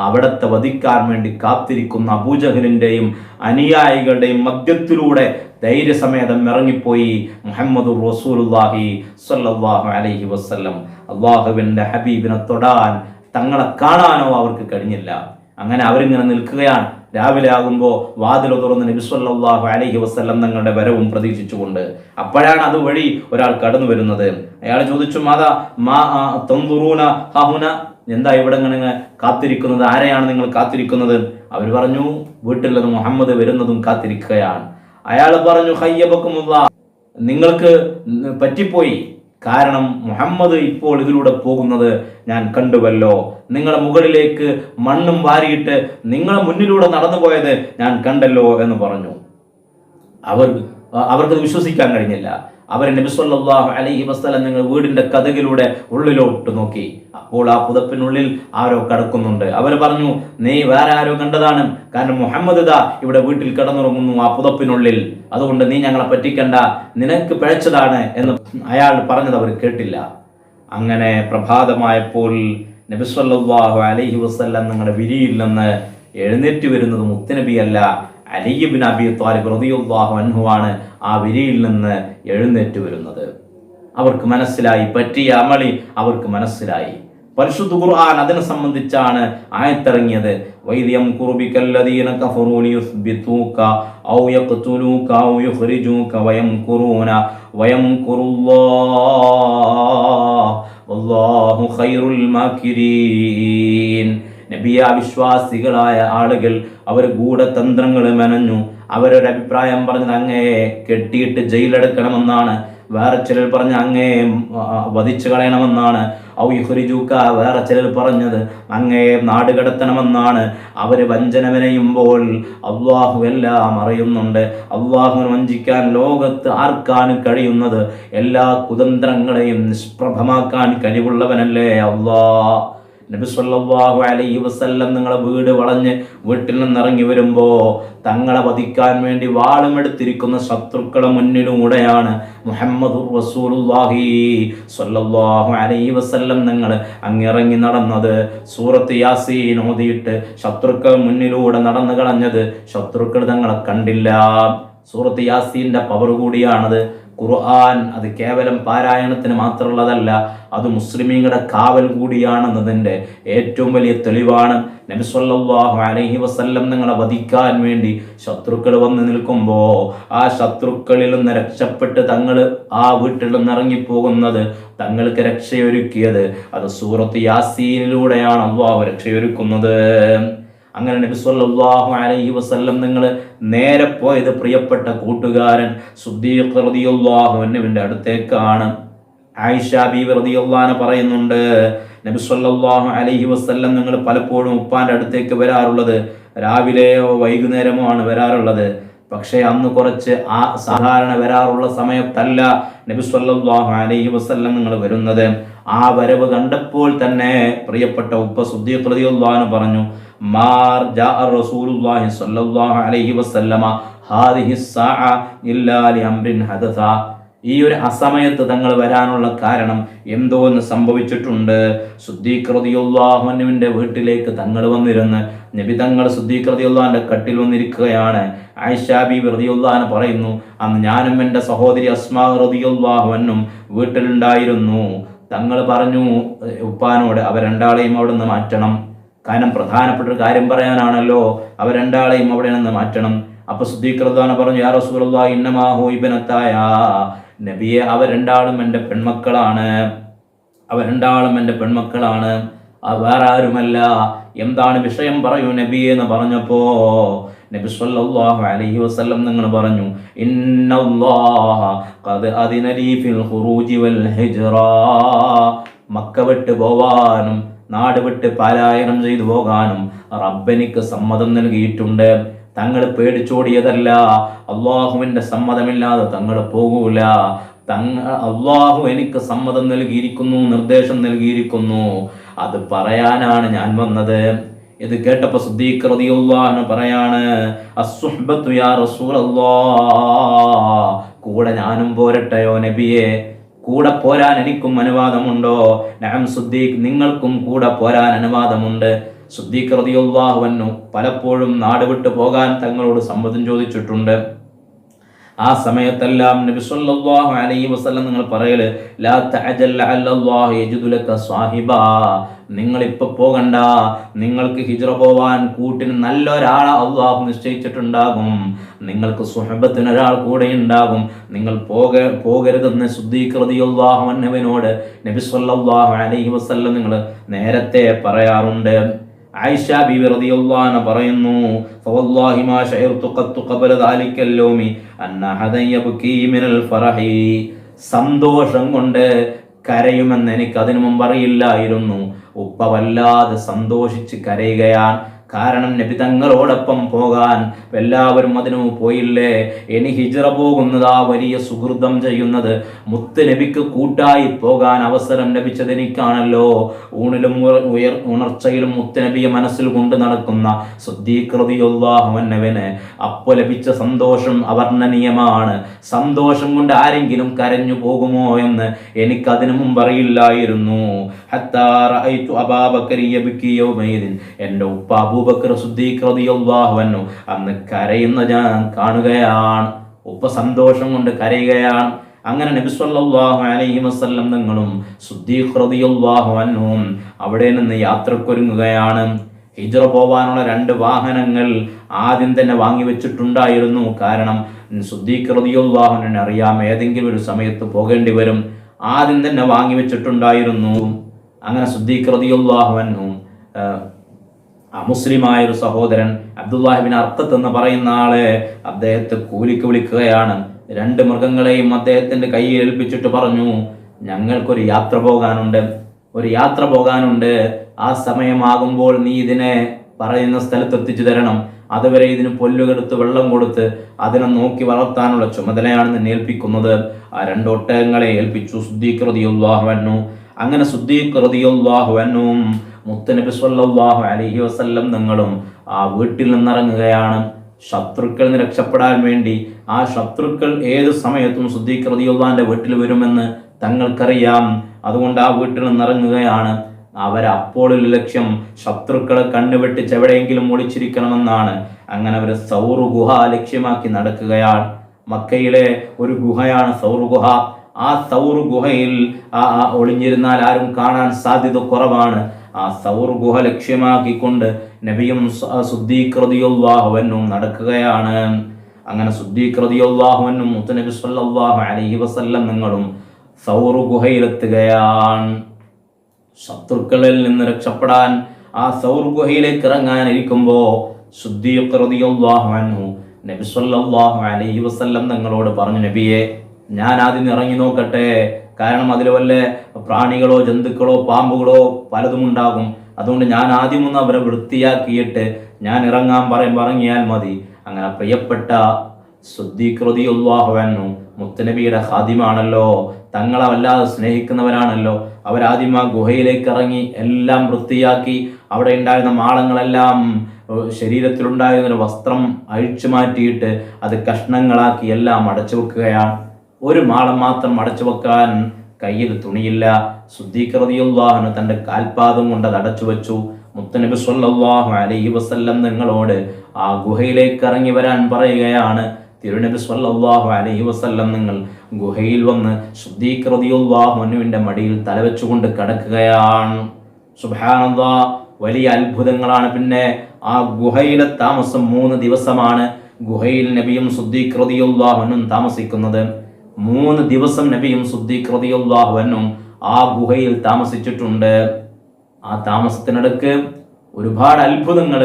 അവിടത്തെ വധിക്കാൻ വേണ്ടി കാത്തിരിക്കുന്ന അബൂജഹലിന്റെയും അനുയായികളുടെയും മധ്യത്തിലൂടെ ധൈര്യസമേതം ഇറങ്ങിപ്പോയി മുഹമ്മദ് റസൂലുള്ളാഹി സ്വല്ലല്ലാഹു അലൈഹി വസല്ലം. അള്ളാഹുവിന്റെ ഹബീബിനെ തൊടാൻ തങ്ങളെ കാണാനോ അവർക്ക് കഴിഞ്ഞില്ല. അങ്ങനെ അവരിങ്ങനെ നിൽക്കുകയാണ്. രാവിലെ ആകുമ്പോൾ വാതിൽ തുറന്ന് നബി സല്ലല്ലാഹു അലൈഹി വസല്ലം തങ്ങളുടെ വരവും പ്രതീക്ഷിച്ചുകൊണ്ട്. അപ്പോഴാണ് അതുവഴി ഒരാൾ കടന്നു വരുന്നത്. അയാൾ ചോദിച്ചു, മാതാ മാ തൻദുറൂന ഹഹുന, എന്താ ഇവിടെ ഇങ്ങനെ കാത്തിരിക്കുന്നത്? ആരെയാണ് നിങ്ങൾ കാത്തിരിക്കുന്നത്? അവർ പറഞ്ഞു, വീട്ടിൽ നിന്ന് മുഹമ്മദ് വരുന്നതും കാത്തിരിക്കുകയാണ്. അയാൾ പറഞ്ഞു, ഖയ്യബക്കുമുല്ലാഹ്, നിങ്ങൾക്ക് പറ്റിപ്പോയി. കാരണം മുഹമ്മദ് ഇപ്പോൾ ഇതിലൂടെ പോകുന്നത് ഞാൻ കണ്ടുവല്ലോ. നിങ്ങളെ മുകളിലേക്ക് മണ്ണും വാരിയിട്ട് നിങ്ങളെ മുന്നിലൂടെ നടന്നു പോയത് ഞാൻ കണ്ടല്ലോ എന്ന് പറഞ്ഞു. അവർക്ക് വിശ്വസിക്കാൻ കഴിഞ്ഞില്ല. അവർ നബി സല്ലല്ലാഹു അലൈഹി വസല്ലം നിങ്ങൾ വീടിന്റെ കതകിലൂടെ ഉള്ളിലോട്ട് നോക്കി. അപ്പോൾ ആ പുതപ്പിനുള്ളിൽ ആരോ കിടക്കുന്നുണ്ട്. അവർ പറഞ്ഞു, നീ വേറെ ആരോ കണ്ടതാണ്. കാരണം മുഹമ്മദ് ദാ ഇവിടെ വീട്ടിൽ കിടന്നുറങ്ങുന്നു ആ പുതപ്പിനുള്ളിൽ. അതുകൊണ്ട് നീ ഞങ്ങളെ പറ്റിക്കണ്ട, നിനക്ക് പിഴച്ചതാണ് എന്ന് അയാൾ പറഞ്ഞത് അവർ കേട്ടില്ല. അങ്ങനെ പ്രഭാതമായപ്പോൾ നബി സല്ലല്ലാഹു അലൈഹി വസല്ലം നിങ്ങളുടെ വിരിയിൽ നിന്ന് എഴുന്നേറ്റ് വരുന്നത് മുത്തുനബിയല്ല, അലി ഇബ്നു അബീ ത്വാലിബ് റളിയല്ലാഹു അൻഹു ആണ് ആ വിരിയിൽ നിന്ന് എഴുന്നേറ്റ് വരുന്നത്. അവർക്ക് മനസ്സിലായി, പറ്റിയ അമളി അവർക്ക് മനസ്സിലായി. പരിശുദ്ധ ഖുർആൻ അതിനെ സംബന്ധിച്ചാണ് ആയത്തിറങ്ങിയത്. വൈദ്യം കുറുബിക്കല്ലദീന കഫറൂ ലിയുസ്ബിതൂക ഔ യഖ്തുലൂക ഔ യുഖ്രിജൂക വയംകുറൂന വയംകുറുല്ലാഹ് വല്ലാഹു ഖൈറുൽ മാകിരീൻ. നബിയ വിശ്വാസികളായ ആളുകൾ അവർ ഗൂഢതന്ത്രങ്ങൾ മെനഞ്ഞു. അവരൊരഭിപ്രായം പറഞ്ഞത് അങ്ങേ കെട്ടിയിട്ട് ജയിലെടുക്കണമെന്നാണ്. വേറെ ചിലർ പറഞ്ഞ അങ്ങേ വധിച്ചു കളയണമെന്നാണ്. ഔ യുഖ്രിജൂക, വേറെ ചിലർ പറഞ്ഞത് അങ്ങേ നാട് കടത്തണമെന്നാണ്. അവര് വഞ്ചന മെനയുമ്പോൾ അള്ളാഹു എല്ലാം അറിയുന്നുണ്ട്. അള്ളാഹുവിനെ വഞ്ചിക്കാൻ ലോകത്ത് ആർക്കാണ് കഴിയുന്നത്? എല്ലാ കുതന്ത്രങ്ങളെയും നിഷ്പ്രഭമാക്കാൻ കഴിവുള്ളവനല്ലേ അള്ളാഹ്. നബി സല്ലല്ലാഹു അലൈഹി വസല്ലം നിങ്ങളെ വീട് വളഞ്ഞ് വീട്ടിൽ നിന്നിറങ്ങി വരുമ്പോൾ തങ്ങളെ വധിക്കാൻ വേണ്ടി വാളുമെടുത്തിരിക്കുന്ന ശത്രുക്കളെ മുന്നിലൂടെയാണ് മുഹമ്മദുർ റസൂലുള്ളാഹി സ്വല്ലല്ലാഹു അലൈഹി വസല്ലം നിങ്ങൾ അങ്ങിറങ്ങി നടന്നത്. സൂറത്ത് യാസീൻ ഓതിയിട്ട് ശത്രുക്കൾ മുന്നിലൂടെ നടന്നു കളഞ്ഞത്. ശത്രുക്കൾ തങ്ങളെ കണ്ടില്ല. സൂറത്ത് യാസീന്റെ പവർ കൂടിയാണത്. ഖുർആൻ അത് കേവലം പാരായണത്തിന് മാത്രമുള്ളതല്ല, അത് മുസ്ലിമീങ്ങളുടെ കാവൽ കൂടിയാണെന്നതിൻ്റെ ഏറ്റവും വലിയ തെളിവാണ്. നബി സല്ലല്ലാഹു അലൈഹി വസല്ലം നിങ്ങളെ വധിക്കാൻ വേണ്ടി ശത്രുക്കൾ വന്ന് നിൽക്കുമ്പോൾ ആ ശത്രുക്കളിൽ നിന്ന് രക്ഷപ്പെട്ട് തങ്ങൾ ആ വീട്ടിൽ നിന്ന് ഇറങ്ങിപ്പോകുന്നത്, തങ്ങൾക്ക് രക്ഷയൊരുക്കിയത് അത് സൂറത്ത് യാസീനിലൂടെയാണ് അല്ലാഹു രക്ഷയൊരുക്കുന്നത്. അങ്ങനെ നബി സല്ലല്ലാഹു അലൈഹി വസല്ലം നിങ്ങൾ നേരെ പോയത് പ്രിയപ്പെട്ട കൂട്ടുകാരൻ സിദ്ദീഖ് റളിയല്ലാഹു അൻഹുവിന്റെ അടുത്തേക്കാണ്. ആയിഷ ബീവി റളിയല്ലാഹു അൻഹ പറയുന്നുണ്ട്, നബി സല്ലല്ലാഹു അലൈഹി വസല്ലം നിങ്ങൾ പലപ്പോഴും ഉപ്പാന്റെ അടുത്തേക്ക് വരാറുള്ളത് രാവിലെയോ വൈകുന്നേരമോ ആണ് വരാറുള്ളത്. പക്ഷേ അന്ന് കുറച്ച് സാധാരണ വരാറുള്ള സമയത്തല്ല നബി സല്ലല്ലാഹു അലൈഹി വസല്ലം നിങ്ങൾ വരുന്നത്. ആ വരവ് കണ്ടപ്പോൾ തന്നെ പ്രിയപ്പെട്ട ഉപ്പ സിദ്ദീഖ് റളിയല്ലാഹു അൻഹു പറഞ്ഞു, മാർ ജാഅ റസൂലുള്ളാഹി സ്വല്ലല്ലാഹു അലൈഹി വസല്ലമ ഹാദിഹി സ്സാഅ ഇല്ലാ ലിഅംറിൻ ഹദസ. ഈ ഒരു അസമയത്ത് തങ്ങൾ വരാനുള്ള കാരണം എന്തോ ഒന്ന് സംഭവിച്ചിട്ടുണ്ട്. സിദ്ദീഖ് റളിയല്ലാഹു അൻഹുവിന്റെ വീട്ടിലേക്ക് തങ്ങൾ വന്നിരുന്ന് നബി തങ്ങൾ സിദ്ദീഖ് റളിയല്ലാഹു അൻഹുവിന്റെ കട്ടിൽ വന്നിരിക്കുകയാണ്. ആയിഷ ബീബി റളിയല്ലാഹു അൻഹ പറയുന്നു, അന്ന് ഞാനും എൻ്റെ സഹോദരി അസ്മാ റളിയല്ലാഹു അൻഹും വീട്ടിലുണ്ടായിരുന്നു. തങ്ങൾ പറഞ്ഞു ഉപ്പാനോട് അവർ രണ്ടാളെയും അവിടെ നിന്ന് മാറ്റണം. കാരണം പ്രധാനപ്പെട്ട ഒരു കാര്യം പറയാനാണല്ലോ, അവർ രണ്ടാളെയും അവിടെ നിന്ന് മാറ്റണം. അപ്പൊ സിദ്ദീഖ് റളിയല്ലാഹു അൻഹു പറഞ്ഞു, യാ റസൂലുള്ളാഹി ഇന്നമാ ഹു ഇബ്നതായ, നബിയെ അവർ രണ്ടാളും എൻ്റെ പെൺമക്കളാണ്, അവർ രണ്ടാളും എൻ്റെ പെൺമക്കളാണ്, വേറെ ആരുമല്ല. എന്താണ് വിഷയം പറയൂ നബിയെ എന്ന് പറഞ്ഞപ്പോ നബി സല്ലല്ലാഹു അലൈഹി വസല്ലം നിങ്ങൾ പറഞ്ഞു, ഇന്നല്ലാഹ ഖദ് അദിന ലീ ഫിൽ ഖുറൂജി വൽ ഹിജ്റ. മക്ക വിട്ട് പോവാനും നാട് വിട്ട് പലായനം ചെയ്തു പോകാനും റബ്ബെനിക്ക് സമ്മതം നൽകിയിട്ടുണ്ട്. തങ്ങൾ പേടിച്ചോടിയതല്ല, അള്ളാഹുവിന്റെ സമ്മതമില്ലാതെ തങ്ങൾ പോകൂല. അള്ളാഹു എനിക്ക് സമ്മതം നൽകിയിരിക്കുന്നു, നിർദ്ദേശം നൽകിയിരിക്കുന്നു, അത് പറയാനാണ് ഞാൻ വന്നത്. ഇത് കേട്ടപ്പോ സിദ്ദീഖ് റളിയല്ലാഹു അൻഹു പറയാണ്, അസ്സുഹ്ബത്തു യാ റസൂലല്ലാഹ്, കൂടെ ഞാനും പോരട്ടെയോ നബിയെ, കൂടെ പോരാൻ എനിക്കും അനുവാദമുണ്ടോ? നഅം സിദ്ദീഖ്, നിങ്ങൾക്കും കൂടെ പോരാൻ അനുവാദമുണ്ട്. സിദ്ദീഖ് റളിയല്ലാഹു അൻഹു പലപ്പോഴും നാട് വിട്ടു പോകാൻ തങ്ങളോട് സമ്മതം ചോദിച്ചിട്ടുണ്ട്. ആ സമയത്തെല്ലാം നബി സല്ലല്ലാഹു അലൈഹി വസല്ലം നിങ്ങൾ പറയല്, ലാ തഅജൽ ലഅല്ലല്ലാഹു യജിദു ലക സാഹിബാ, നിങ്ങൾ ഇപ്പൊ പോകണ്ട, നിങ്ങൾക്ക് ഹിജ്റ പോവാൻ കൂട്ടിന് നല്ലൊരാളെ അള്ളാഹു നിശ്ചയിച്ചിട്ടുണ്ടാകും, നിങ്ങൾക്ക് സുഹബത്തിന് ഒരാൾ കൂടെ ഉണ്ടാകും, നിങ്ങൾ പോകരുതെന്ന് സിദ്ദീഖ് റളിയല്ലാഹു അൻഹുവിനോട് നബി സല്ലല്ലാഹു അലൈഹി വസല്ലം നിങ്ങൾ നേരത്തെ പറയാറുണ്ട്. ആയിഷ ബീവി റളിയല്ലാഹു അൻഹ പറയുന്നു, ഫവല്ലാഹി മാ ശഅർതു ഖത്തു ഖബല ദാലിക്കൽ യൗമി അന്ന ഹദൻ യബ്കി മിനൽ ഫറഹി, സന്തോഷം കൊണ്ട് കരയുമെന്ന് എനിക്ക് അതിനു മുമ്പ് അറിയില്ലായിരുന്നു. ഉപ്പ വല്ലാതെ സന്തോഷിച്ച് കരയുകയാണ്. കാരണം നബി തങ്ങളോടൊപ്പം പോകാൻ എല്ലാവരും അതിനു പോയില്ലേ, ഇനി ഹിജ്റ പോകുന്നത് ആ വലിയ സുഹൃതം ചെയ്യുന്നത് മുത്ത് നബിക്ക് കൂട്ടായി പോകാൻ അവസരം ലഭിച്ചത് എനിക്കാണല്ലോ. ഊണിലും ഉണർച്ചയിലും മുത്ത് നബിയെ മനസ്സിൽ കൊണ്ട് നടക്കുന്ന സിദ്ദീഖ് റളിയല്ലാഹു അൻഹുവിന് അപ്പോൾ ലഭിച്ച സന്തോഷം അവർണ്ണനീയമാണ്. സന്തോഷം കൊണ്ട് ആരെങ്കിലും കരഞ്ഞു പോകുമോ എന്ന് എനിക്ക് അതിനു മുമ്പ് അറിയില്ലായിരുന്നു. ഹത്താ റഅയ്തു അബൂബക്കർ യബ്കി യൗമൈദിൻ, എൻ്റെ ഉപ്പ അബൂബക്കർ സിദ്ദീഖ് റളിയല്ലാഹു അൻഹു അന്ന് കരയുന്ന ഞാൻ കാണുകയാണ്. ഉപ്പ സന്തോഷം കൊണ്ട് കരയുകയാണ്. അങ്ങനെ നബി സല്ലല്ലാഹു അലൈഹി വസല്ലം തങ്ങളും സിദ്ദീഖ് റളിയല്ലാഹു അൻഹും അവിടെ നിന്ന് യാത്രക്കൊരുങ്ങുകയാണ്. ഹിജ്റ പോവാനുള്ള 2 വാഹനങ്ങൾ ആദ്യം തന്നെ വാങ്ങി വെച്ചിട്ടുണ്ടായിരുന്നു. കാരണം സിദ്ദീഖ് റളിയല്ലാഹു അൻഹുവിനെ അറിയാം, ഏതെങ്കിലും ഒരു സമയത്ത് പോകേണ്ടി വരും. ആദ്യം തന്നെ വാങ്ങി വെച്ചിട്ടുണ്ടായിരുന്നു. അങ്ങനെ സിദ്ദീഖ് റളിയല്ലാഹു അൻഹു മുസ്ലിമായ ഒരു സഹോദരൻ അബ്ദുല്ലാഹി ഇബ്നു അർഖത്ത് എന്ന് പറയുന്ന ആളെ അദ്ദേഹത്തെ കൂലിക്ക് വിളിക്കുകയാണ്. 2 മൃഗങ്ങളെയും അദ്ദേഹത്തിന്റെ കയ്യിൽ ഏൽപ്പിച്ചിട്ട് പറഞ്ഞു, ഞങ്ങൾക്കൊരു യാത്ര പോകാനുണ്ട്, ആ സമയമാകുമ്പോൾ നീ ഇതിനെ പറയുന്ന സ്ഥലത്ത് എത്തിച്ചു തരണം. അതുവരെ ഇതിന് പുല്ലുകെടുത്ത് വെള്ളം കൊടുത്ത് അതിനെ നോക്കി വളർത്താനുള്ള ചുമതലയാണ് നിന്നെ ഏൽപ്പിക്കുന്നത്. ആ 2 ഒട്ടകങ്ങളെ ഏൽപ്പിച്ചു സിദ്ദീഖ് റളിയല്ലാഹു അൻഹു. അങ്ങനെ സിദ്ദീഖ് റളിയല്ലാഹു അൻഹു മുത്തനബി സ്വല്ലല്ലാഹു അലൈഹി വസല്ലം തങ്ങളും ആ വീട്ടിൽ നിന്നിറങ്ങുകയാണ്. ശത്രുക്കളിൽ നിന്ന് രക്ഷപ്പെടാൻ വേണ്ടി. ആ ശത്രുക്കൾ ഏത് സമയത്തും സിദ്ദീഖ് റളിയല്ലാഹുവിന്റെ വീട്ടിൽ വരുമെന്ന് തങ്ങൾക്കറിയാം. അതുകൊണ്ട് ആ വീട്ടിൽ നിന്നിറങ്ങുകയാണ്. അവരപ്പോഴുള്ള ലക്ഷ്യം ശത്രുക്കളെ കണ്ണുവെട്ടിച്ച് എവിടെയെങ്കിലും ഒളിച്ചിരിക്കണമെന്നാണ്. അങ്ങനെ അവർ സൗർ ഗുഹ ലക്ഷ്യമാക്കി നടക്കുകയാണ്. മക്കയിലെ ഒരു ഗുഹയാണ് സൗർ ഗുഹ. ആ സൗർ ഗുഹയിൽ ഒളിഞ്ഞിരുന്നാൽ ആരും കാണാൻ സാധ്യത കുറവാണ്. ആ സൗർ ഗുഹ ലക്ഷ്യമാക്കിക്കൊണ്ട് നബിയും സിദ്ദീഖ് റളിയല്ലാഹു അൻഹു നടക്കുകയാണ്. അങ്ങനെ സിദ്ദീഖ് റളിയല്ലാഹു അൻഹു മുത്തനബി സ്വല്ലല്ലാഹു അലൈഹി വസല്ലം നിങ്ങളും സൗർ ഗുഹയിലെത്തുകയാണ്. ശത്രുക്കളിൽ നിന്ന് രക്ഷപ്പെടാൻ ആ സൗർ ഗുഹയിലേക്ക് ഇറങ്ങാനിരിക്കുമ്പോൾ സിദ്ദീഖ് റളിയല്ലാഹു അൻഹു നബി സ്വല്ലല്ലാഹു അലൈഹി വസല്ലം തങ്ങളോട് പറഞ്ഞു, നബിയെ, ഞാൻ ആദ്യം ഇറങ്ങി നോക്കട്ടെ. കാരണം അതിൽ വല്ല പ്രാണികളോ ജന്തുക്കളോ പാമ്പുകളോ പലതും ഉണ്ടാകും. അതുകൊണ്ട് ഞാൻ ആദ്യം ഒന്ന് അവരെ വൃത്തിയാക്കിയിട്ട് ഞാൻ ഇറങ്ങിയാൽ മതി. അങ്ങനെ പ്രിയപ്പെട്ട സിദ്ദീഖ് റളിയല്ലാഹു അൻഹു മുത്തനബിയുടെ ഖാദിമാണല്ലോ, തങ്ങളെ വല്ലാതെ സ്നേഹിക്കുന്നവരാണല്ലോ. അവരാദ്യം ആ ഗുഹയിലേക്ക് ഇറങ്ങി എല്ലാം വൃത്തിയാക്കി അവിടെ ഉണ്ടായിരുന്ന മാളങ്ങളെല്ലാം, ശരീരത്തിലുണ്ടായിരുന്നൊരു വസ്ത്രം അഴിച്ചു മാറ്റിയിട്ട് അത് കഷ്ണങ്ങളാക്കി എല്ലാം അടച്ചു വെക്കുകയാണ്. ഒരു മാളം മാത്രം അടച്ചു വെക്കാൻ കയ്യിൽ തുണിയില്ല. സിദ്ദീഖ് റളിയല്ലാഹു അൻഹു തൻ്റെ കാൽപാദം കൊണ്ട് അത് അടച്ചു വെച്ചു. മുത്തനബി സ്വല്ലല്ലാഹു അലൈഹി വസല്ലം നിങ്ങളോട് ആ ഗുഹയിലേക്ക് ഇറങ്ങി വരാൻ പറയുകയാണ്. തിരുനബി സ്വല്ലല്ലാഹു അലൈഹി വസല്ലം നിങ്ങൾ ഗുഹയിൽ വന്ന് സിദ്ദീഖ് റളിയല്ലാഹു അൻഹുവിന്റെ മടിയിൽ തലവെച്ചുകൊണ്ട് കിടക്കുകയാണ്. സുബ്ഹാനല്ലാഹ്, വലിയ അത്ഭുതങ്ങളാണ്. പിന്നെ ആ ഗുഹയിലെ താമസം 3 ദിവസമാണ്. ഗുഹയിൽ നബിയും സിദ്ദീഖ് റളിയല്ലാഹു അൻഹും താമസിക്കുന്നത്. 3 ദിവസം നബിയും സിദ്ദീഖ് റളിയല്ലാഹു അൻഹും ആ ഗുഹയിൽ താമസിച്ചിട്ടുണ്ട്. ആ താമസത്തിനിടക്ക് ഒരുപാട് അത്ഭുതങ്ങൾ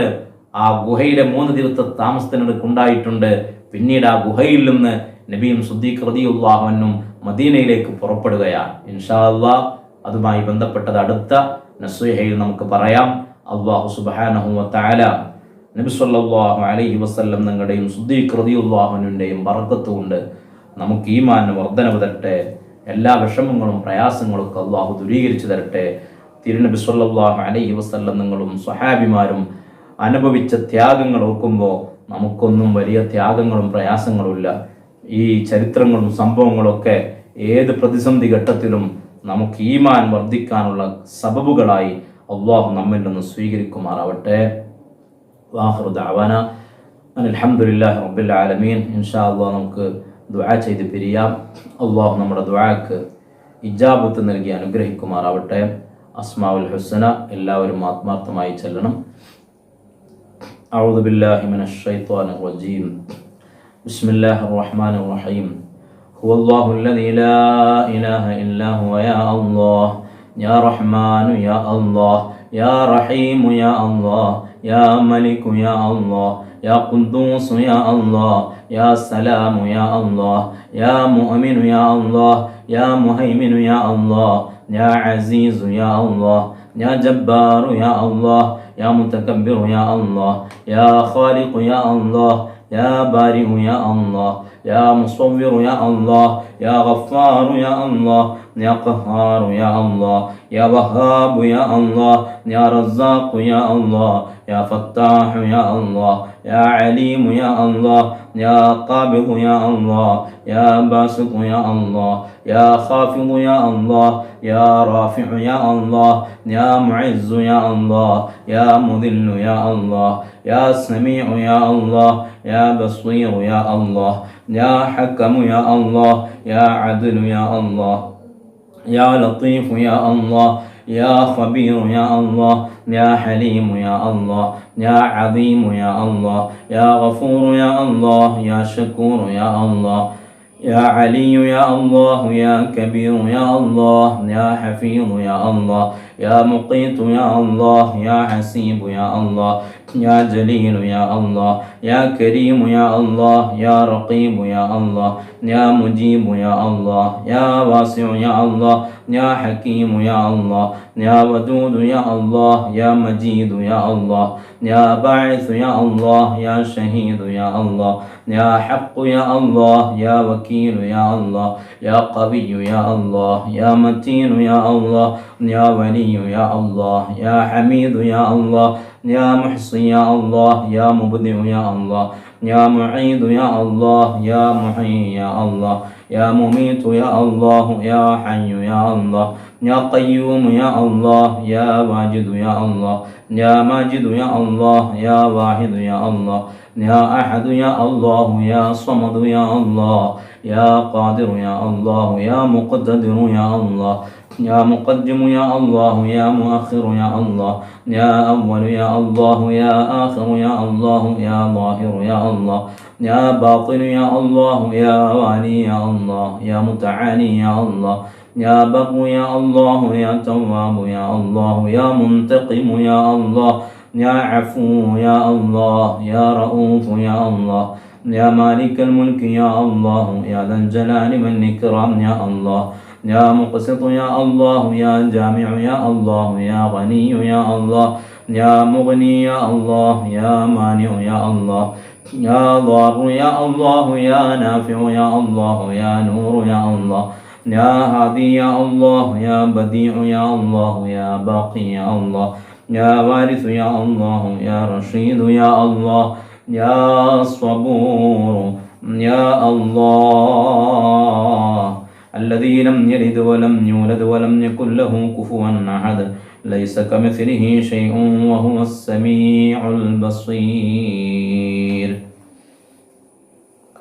ആ ഗുഹയിലെ 3 ദിവസത്തെ താമസത്തിനിടക്ക് ഉണ്ടായിട്ടുണ്ട്. പിന്നീട് ആ ഗുഹയിൽ നിന്ന് നബിയും സിദ്ദീഖ് റളിയല്ലാഹു അൻഹും മദീനയിലേക്ക് പുറപ്പെടുകയാണ്. ഇൻഷാ അല്ലാഹ് അതുമായി ബന്ധപ്പെട്ടത് അടുത്ത നസീഹയിൽ നമുക്ക് പറയാം. അല്ലാഹു സുബ്ഹാനഹു വ തആല നബി സ്വല്ലല്ലാഹു അലൈഹി വസല്ലം തങ്ങളുടെയും സിദ്ദീഖ് റളിയല്ലാഹു അൻഹുവിന്റെയും ബറക്കത്ത് കൊണ്ട് നമുക്ക് ഈമാനിന് വർദ്ധനവ് തരട്ടെ. എല്ലാ വിഷമങ്ങളും പ്രയാസങ്ങളും ഒക്കെ അല്ലാഹു ദൂരീകരിച്ചു തരട്ടെ. തിരുനബി സ്വല്ലല്ലാഹു അലൈഹി വസല്ലം തങ്ങളും സ്വഹാബിമാരും അനുഭവിച്ച ത്യാഗങ്ങൾ ഓർക്കുമ്പോൾ നമുക്കൊന്നും വലിയ ത്യാഗങ്ങളും പ്രയാസങ്ങളും ഇല്ല. ഈ ചരിത്രങ്ങളും സംഭവങ്ങളൊക്കെ ഏത് പ്രതിസന്ധി ഘട്ടത്തിലും നമുക്ക് ഈമാൻ വർദ്ധിക്കാനുള്ള സബബുകളായി അല്ലാഹു നമ്മിൽ നിന്ന് സ്വീകരിക്കുമാറാവട്ടെ. വാഖിറു ദഅവാന അൽഹംദുലില്ലാഹി റബ്ബിൽ ആലമീൻ. ഇൻഷാ അല്ലാഹ് നമുക്ക് ദുആ ചെയ്ത് പിരിയാം. അല്ലാഹു നമ്മുടെ ദുആക്ക് ഇജാബത്ത് നൽകി അനുഗ്രഹിക്കുമാറാവട്ടെ. അസ്മാഉൽ ഹുസ്ന എല്ലാവരും ആത്മാർത്ഥമായി ചൊല്ലണം. അഊദു ബില്ലാഹി മിനശ് ശൈത്വാനിർ റജീം. ബിസ്മില്ലാഹിർ റഹ്മാനിർ റഹീം. ഹുവല്ലാഹു അല്ലദീ ലാ ഇലാഹ ഇല്ലാ ഹുവ യാ അല്ലാഹ് യാ റഹ്മാനു യാ അല്ലാഹ് യാ റഹീമു യാ അല്ലാഹ് യാ മലികു യാ അല്ലാഹ് യാ ഖുദ്ദൂസ് യാ അല്ലാഹ് യാ സലാമു യാ അല്ലാഹ് യാ മുഅ്മിനു യാ അല്ലാഹ് യാ മുഹൈമിനു യാ അല്ലാഹ് യാ അസീസു യാ അല്ലാഹ് യാ ജബ്ബാറു യാ അല്ലാഹ് യാ മുതകബ്ബിറു യാ അല്ലാഹ് യാ ഖാലിഖു യാ അല്ലാഹ് യാ ബാരിഉ യാ അല്ലാഹ് യാ മുസവ്വിറു യാ അല്ലാഹ് യാ ഗഫാറു യാ അല്ലാഹ് യാ ഖഹാറു യാ അല്ലാഹ് യാ വഹാബു യാ അല്ലാഹ് യാ റസാഖു യാ അല്ലാഹ് യാ ഫത്താഹു യാ അല്ലാഹ് യാ അലീമു യാ അല്ലാഹ് യാ ഖാബിദു യാ അല്ലാഹ് യാ ബാസിതു യാ അല്ലാഹ് യാ ഖാഫിദു യാ അല്ലാഹ് യാ റാഫിഉ യാ അല്ലാഹ് യാ മുഇസ്സു യാ അല്ലാഹ് യാ മുദില്ലു യാ അല്ലാഹ് യാ സമീഉ യാ അല്ലാഹ് യാ ബസീറു യാ അല്ലാഹ് യാ ഹക്കമു യാ അല്ലാഹ് യാ അദ്ലു യാ അല്ലാഹ് യാ ലത്തീഫു യാ അല്ലാഹ് യാ ഖബീറു യാ അല്ലാഹ് യാ ഹലീമു യാ അല്ലാഹ് യാ അദീമു യാ അല്ലാഹ് യാ ഗഫൂറു യാ അല്ലാഹ് യാ ശകൂറു യാ അല്ലാഹ് യാ അലിയു യാ അല്ലാഹ് യാ കബീറു യാ അല്ലാഹ് യാ ഹഫീദു യാ അല്ലാഹ് യാ മുഖീതു യാ അല്ലാഹ് യാ ഹസീബു യാ അല്ലാഹ് يا جليل يا الله، يا كريم يا الله، يا رقيب يا الله، يا مجيب يا الله، يا واسع يا الله، يا حكيم يا الله، يا ودود يا الله، يا مجيد يا الله، يا باعث يا الله، يا شهيد يا الله، يا حق يا الله، يا وكيل يا الله، يا قوي يا الله، يا متين يا الله، يا ولي يا الله، يا حميد يا الله، يا محصي يا الله، يا مبدع يا الله، يا معيد يا الله، يا محيي يا الله، يا مميت يا الله، يا حي يا الله، يا قيوم يا الله، يا واجد يا الله، يا ماجد يا الله، يا واحد يا الله، يا أحد يا الله، يا صمد يا الله، يا قادر يا الله، يا مقتدر يا الله، يا مقدم يا الله، يا مؤخر يا الله، يا أول يا الله، يا آخر يا الله، يا ظاهر يا الله، يا باطن يا الله، يا والي يا الله، يا متعالي يا الله، يا بر يا الله، يا تواب يا الله، يا منتقم يا الله، يا عفو يا الله، يا رؤوف يا الله، يا مالك الملك يا الله، يا ذا الجلال والإكرام يا الله، يا مقسط يا الله، يا جامع يا الله، يا غني يا الله، يا مغني يا الله، يا مانع يا الله، يا ضار يا الله، يا نافع يا الله، يا نور يا الله، يا هادي يا الله، يا بديع يا الله، يا باقي يا الله، يا وارث يا الله، يا رشيد يا الله، يا صبور يا الله، الذي لم يلد ولم يولد ولم يكن له كفوا أحد، ليس كمثله شيء وهو السميع البصير.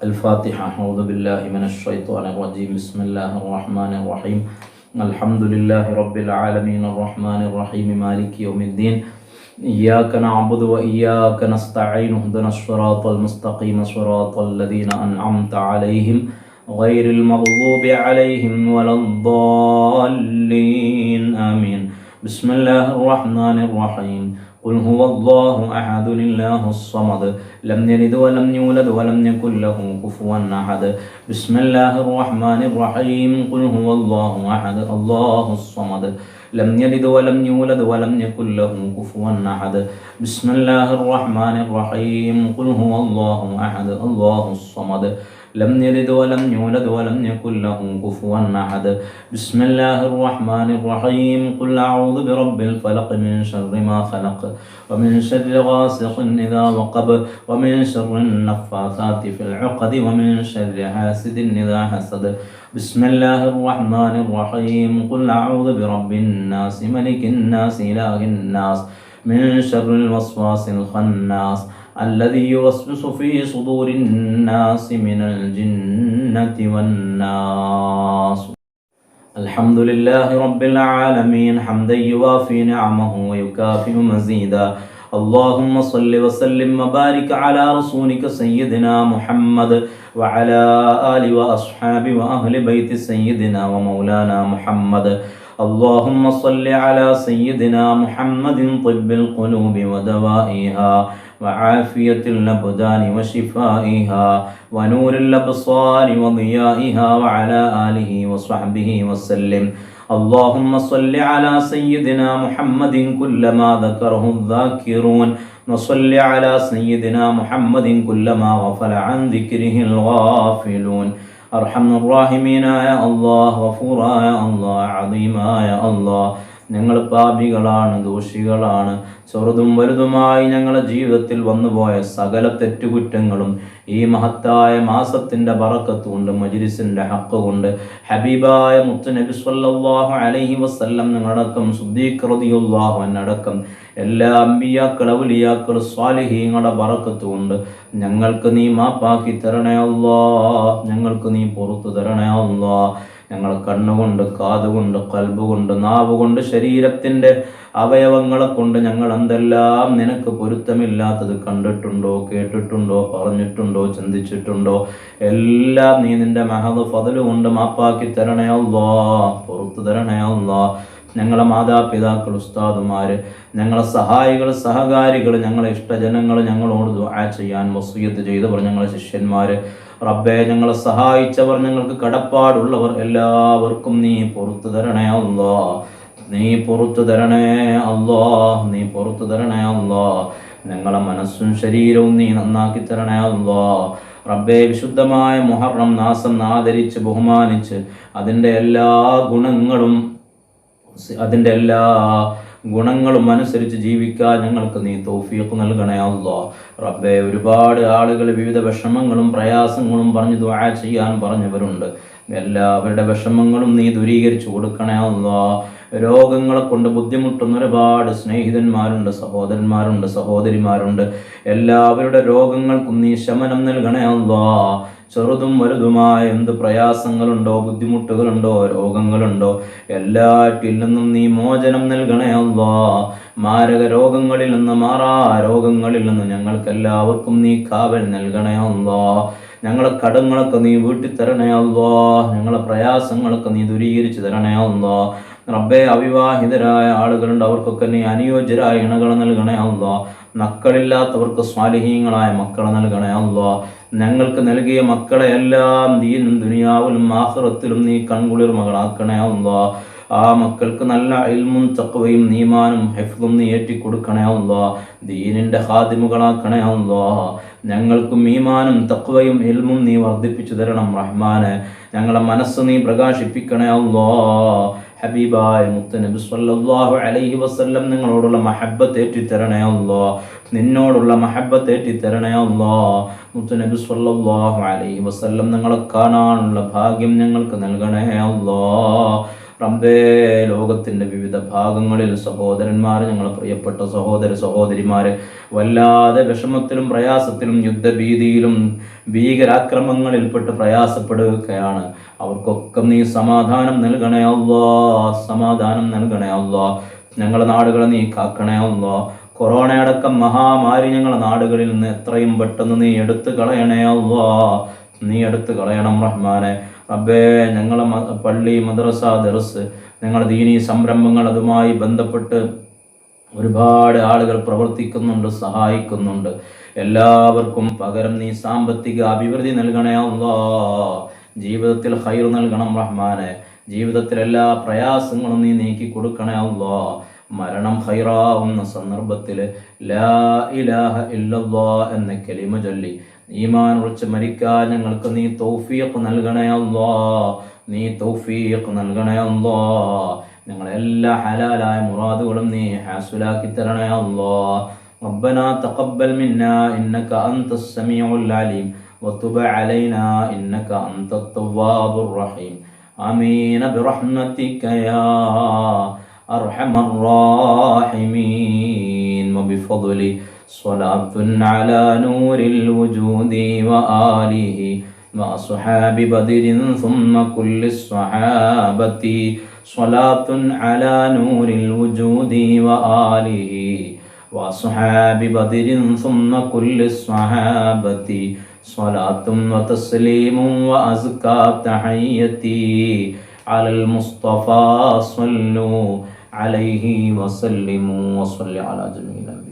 الفاتحة. أعوذ بالله من الشيطان الرجيم. بسم الله الرحمن الرحيم. الحمد لله رب العالمين الرحمن الرحيم مالك يوم الدين. إياك نعبد وإياك نستعين. اهدنا الصراط المستقيم صراط الذين أنعمت عليهم غير المغضوب عليهم ولا الضالين آمين. بسم الله الرحمن الرحيم. قل هو الله أحد الله الصمد لم يلد ولم يولد ولم يكن له كفوا أحد. بسم الله الرحمن الرحيم. قل هو الله أحد الله الصمد لم يلد ولم يولد ولم يكن له كفوا أحد. بسم الله الرحمن الرحيم. قل هو الله أحد الله الصمد لم يلد ولم يولد ولم يكن له كفوا أحد. بسم الله الرحمن الرحيم. قل أعوذ برب الفلق من شر ما خلق ومن شر غاسق إذا وقب ومن شر النفاثات في العقد ومن شر حاسد إذا حسد. بسم الله الرحمن الرحيم. قل أعوذ برب الناس ملك الناس إله الناس من شر الوسواس الخناس الذي يوسوس في صدور الناس من الجنة والناس. الحمد لله رب العالمين حمدا يوافي نعمه ويكافئ مزيدا. اللهم صل وسلم وبارك على رسولك سيدنا محمد وعلى آل وأصحاب وأهل بيت سيدنا ومولانا محمد. اللهم صل على سيدنا محمد طب القلوب ودوائها وعافية الأبدان وشفائها ونور الأبصار وضيائها وعلى آله وصحبه وسلم. اللهم صل على سيدنا محمد كلما ذكره الذاكرون وصل على سيدنا محمد كلما غفل عن ذكره الغافلون. أرحم الراحمين يا الله غفورا يا الله عظيما يا الله. ഞങ്ങൾ പാപികളാണ്, ദോഷികളാണ്. ചെറുതും വലുതുമായി ഞങ്ങളുടെ ജീവിതത്തിൽ വന്നുപോയ സകല തെറ്റുകുറ്റങ്ങളും ഈ മഹത്തായ മാസത്തിൻ്റെ ബറക്കത്ത് കൊണ്ട് മജ്‌ലിസിൻ്റെ ഹഖ് കൊണ്ട് ഹബീബായ മുത്തുനബി സ്വല്ലല്ലാഹു അലൈഹി വസല്ലം ഞങ്ങളടക്കം സിദ്ദീഖ് റളിയല്ലാഹു അൻഹു എല്ലാ അമ്പിയാക്കൾ ഔലിയാക്കൾ സ്വാലിഹീങ്ങളുടെ ബറക്കത്ത് കൊണ്ട് ഞങ്ങൾക്ക് നീ മാപ്പാക്കി തരണേ അല്ലാഹ്. ഞങ്ങൾക്ക് നീ പുറത്തു തരണേ അല്ലാഹ്. ഞങ്ങൾ കണ്ണുകൊണ്ട്, കാതുകൊണ്ട്, കൽബുകൊണ്ട്, നാവുകൊണ്ട്, ശരീരത്തിൻ്റെ അവയവങ്ങളെ കൊണ്ട് ഞങ്ങൾ എന്തെല്ലാം നിനക്ക് പൊരുത്തമില്ലാത്തത് കണ്ടിട്ടുണ്ടോ, കേട്ടിട്ടുണ്ടോ, പറഞ്ഞിട്ടുണ്ടോ, ചിന്തിച്ചിട്ടുണ്ടോ, എല്ലാം നീ നിന്റെ മഹദ് ഫദല് കൊണ്ട് മാപ്പാക്കി തരണേ അല്ലാഹ്, പുറത്തു തരണേ അല്ലാഹ്. ഞങ്ങളെ മാതാപിതാക്കൾ, ഉസ്താദുമാർ, ഞങ്ങളെ സഹായികൾ, സഹകാരികൾ, ഞങ്ങളെ ഇഷ്ടജനങ്ങൾ, ഞങ്ങളോട് ദുആ ചെയ്യാൻ വസിയത്ത് ചെയ്തവർ, ഞങ്ങളെ ശിഷ്യന്മാർ, റബ്ബേ ഞങ്ങളെ സഹായിച്ചവർ, ഞങ്ങൾക്ക് കടപ്പാടുള്ളവർ എല്ലാവർക്കും നീ പുറത്തു തരണേ അല്ലാ, നീ പുറത്തു തരണേ അല്ലാ, നീ പുറത്തു തരണേ അല്ലാ. ഞങ്ങളെ മനസ്സും ശരീരവും നീ നന്നാക്കി തരണേ അല്ലാ. റബ്ബേ വിശുദ്ധമായ മുഹറം മാസം ആദരിച്ച് ബഹുമാനിച്ച് അതിൻ്റെ എല്ലാ ഗുണങ്ങളും അനുസരിച്ച് ജീവിക്കാൻ ഞങ്ങൾക്ക് നീ തൗഫീഖ് നൽകണേ അല്ലാഹ്. റബ്ബേ ഒരുപാട് ആളുകൾ വിവിധ വിഷമങ്ങളും പ്രയാസങ്ങളും പറഞ്ഞ് ദുആ ചെയ്യാൻ പറഞ്ഞവരുണ്ട്. എല്ലാവരുടെ വിഷമങ്ങളും നീ ദൂരീകരിച്ചു കൊടുക്കണേ അല്ലാഹ്. രോഗങ്ങളെ കൊണ്ട് ബുദ്ധിമുട്ടുന്ന ഒരുപാട് സ്നേഹിതന്മാരുണ്ട്, സഹോദരന്മാരുണ്ട്, സഹോദരിമാരുണ്ട്. എല്ലാവരുടെ രോഗങ്ങൾക്കും നീ ശമനം നൽകണേ അല്ലാഹ്. ചെറുതും വലുതുമായ എന്ത് പ്രയാസങ്ങളുണ്ടോ, ബുദ്ധിമുട്ടുകളുണ്ടോ, രോഗങ്ങളുണ്ടോ, എല്ലാറ്റിൽ നിന്നും നീ മോചനം നൽകണേ അല്ലാഹ്. മാരക രോഗങ്ങളിൽ നിന്ന്, മാറാ രോഗങ്ങളിൽ നിന്ന് ഞങ്ങൾക്ക് എല്ലാവർക്കും നീ കാവൽ നൽകണേ അല്ലാഹ്. ഞങ്ങളെ കടങ്ങളൊക്കെ നീ വീട്ടി തരണേ അല്ലാഹ്. ഞങ്ങളെ പ്രയാസങ്ങളൊക്കെ നീ ദൂരീകരിച്ച് തരണേ അല്ലാഹ്. റബ്ബേ അവിവാഹിതരായ ആളുകളുണ്ട്, അവർക്കൊക്കെ നീ അനുയോജ്യരായ ഇണകൾ നൽകണേ അല്ലാഹ്. മക്കളില്ലാത്തവർക്ക് സ്വാലിഹീങ്ങളായ മക്കളെ നൽകണേ അല്ലാഹ്. ഞങ്ങൾക്ക് നൽകിയ മക്കളെ എല്ലാം ദീനും ദുനിയാവിലും ആഖിറത്തിലും നീ കൺകുളിർ മകളാക്കണേ അല്ലാഹ്. ആ മക്കൾക്ക് നല്ല ഇൽമും തഖ്വയും ഈമാനും ഹിഫ്ളും നീ ഏറ്റിക്കൊടുക്കണേ അല്ലാഹ്. ദീനിന്റെ ഖാദിമുകളാക്കണേ അല്ലാഹ്. ഞങ്ങൾക്കും ഈമാനും തഖ്വയും ഇൽമും നീ വർദ്ധിപ്പിച്ചു തരണം റഹ്മാനെ. ഞങ്ങളെ മനസ്സ് നീ പ്രകാശിപ്പിക്കണേ അല്ലാഹ്. ഹബീബായ മുത്തുനബി സ്വല്ലല്ലാഹു അലൈഹി വസല്ലം നിങ്ങളോടുള്ള മഹബ്ബത്ത് ഏറ്റിത്തരണേ അല്ലാഹ്. നിന്നോടുള്ള മഹബ്ബത്ത് ഏറ്റിത്തരണേ അല്ലാഹ്. മുത്തുനബി സ്വല്ലല്ലാഹു അലൈഹി വസല്ലം നിങ്ങളെ കാണാനുള്ള ഭാഗ്യം ഞങ്ങൾക്ക് നൽകണേ അല്ലാഹ്. റബ്ബേ ലോകത്തിൻ്റെ വിവിധ ഭാഗങ്ങളിൽ സഹോദരന്മാർ, ഞങ്ങളെ പ്രിയപ്പെട്ട സഹോദര സഹോദരിമാര് വല്ലാതെ വിഷമത്തിലും പ്രയാസത്തിലും യുദ്ധഭീതിയിലും ഭീകരാക്രമങ്ങളിൽപ്പെട്ട് പ്രയാസപ്പെടുകയാണ്. അവർക്കൊക്കെ നീ സമാധാനം നൽകണേ അല്ലാഹ്, സമാധാനം നൽകണേ അല്ലാഹ്. ഞങ്ങളുടെ നാടുകളെ നീ കാക്കണേ അല്ലാഹ്. കൊറോണ അടക്കം മഹാമാരി ഞങ്ങളുടെ നാടുകളിൽ നിന്ന് എത്രയും പെട്ടെന്ന് നീ എടുത്തു കളയണേ അല്ലാഹ്, നീ എടുത്തു കളയണം റഹ്മാനെ. റബ്ബേ ഞങ്ങളെ പള്ളി, മദ്രസ, ദർസ്, ഞങ്ങളുടെ ദീനീ സംരംഭങ്ങൾ, അതുമായി ബന്ധപ്പെട്ട് ഒരുപാട് ആളുകൾ പ്രവർത്തിക്കുന്നുണ്ട്, സഹായിക്കുന്നുണ്ട്. എല്ലാവർക്കും പകരം നീ സാമ്പത്തിക അഭിവൃദ്ധി നൽകണേ അല്ലാഹ്. ജീവിതത്തിൽ ഖൈർ നൽകണം റഹ്മാനെ. ജീവിതത്തിൽ എല്ലാ പ്രയാസങ്ങളും നീ നീക്കി കൊടുക്കണേ അല്ലാഹ്. മരണം ഖൈറാവുന്ന സന്ദർഭത്തിൽ ലാ ഇലാഹ ഇല്ലല്ലാഹ് എന്ന കലിമ ചൊല്ലി ഈമാൻ ഉറച്ച് മരിക്കാൻ ഞങ്ങൾക്ക് നീ തൗഫീഖ് നൽകണേ അല്ലാഹ്, നീ തൗഫീഖ് നൽകണേ അല്ലാഹ്. ഞങ്ങളെല്ലാ ഹലാലായ മുറാദുകളും നീ ഹാസുലാക്കി തരണേ അല്ലാഹ്. റബ്ബനാ തഖബ്ബൽ മിന്നാ ഇന്നക അൻതസ് സമീഉൽ അലീം വതുബ് അലൈനാ ഇന്നക അൻതത് തവ്വാബുർ റഹീം. ആമീൻ ബിറഹ്മതിക യാ അർഹമർ റഹീമീൻ. വബിഫദ്ലി صلاة على نور الوجود وآله وأصحاب بدر ثم كل الصحابة. صلاة على نور الوجود وآله وأصحاب بدر ثم كل الصحابة. صلاة وتسليم وأزكى تحيتي على المصطفى صلوا عليه وسلموا وصل على جميع الأنبياء.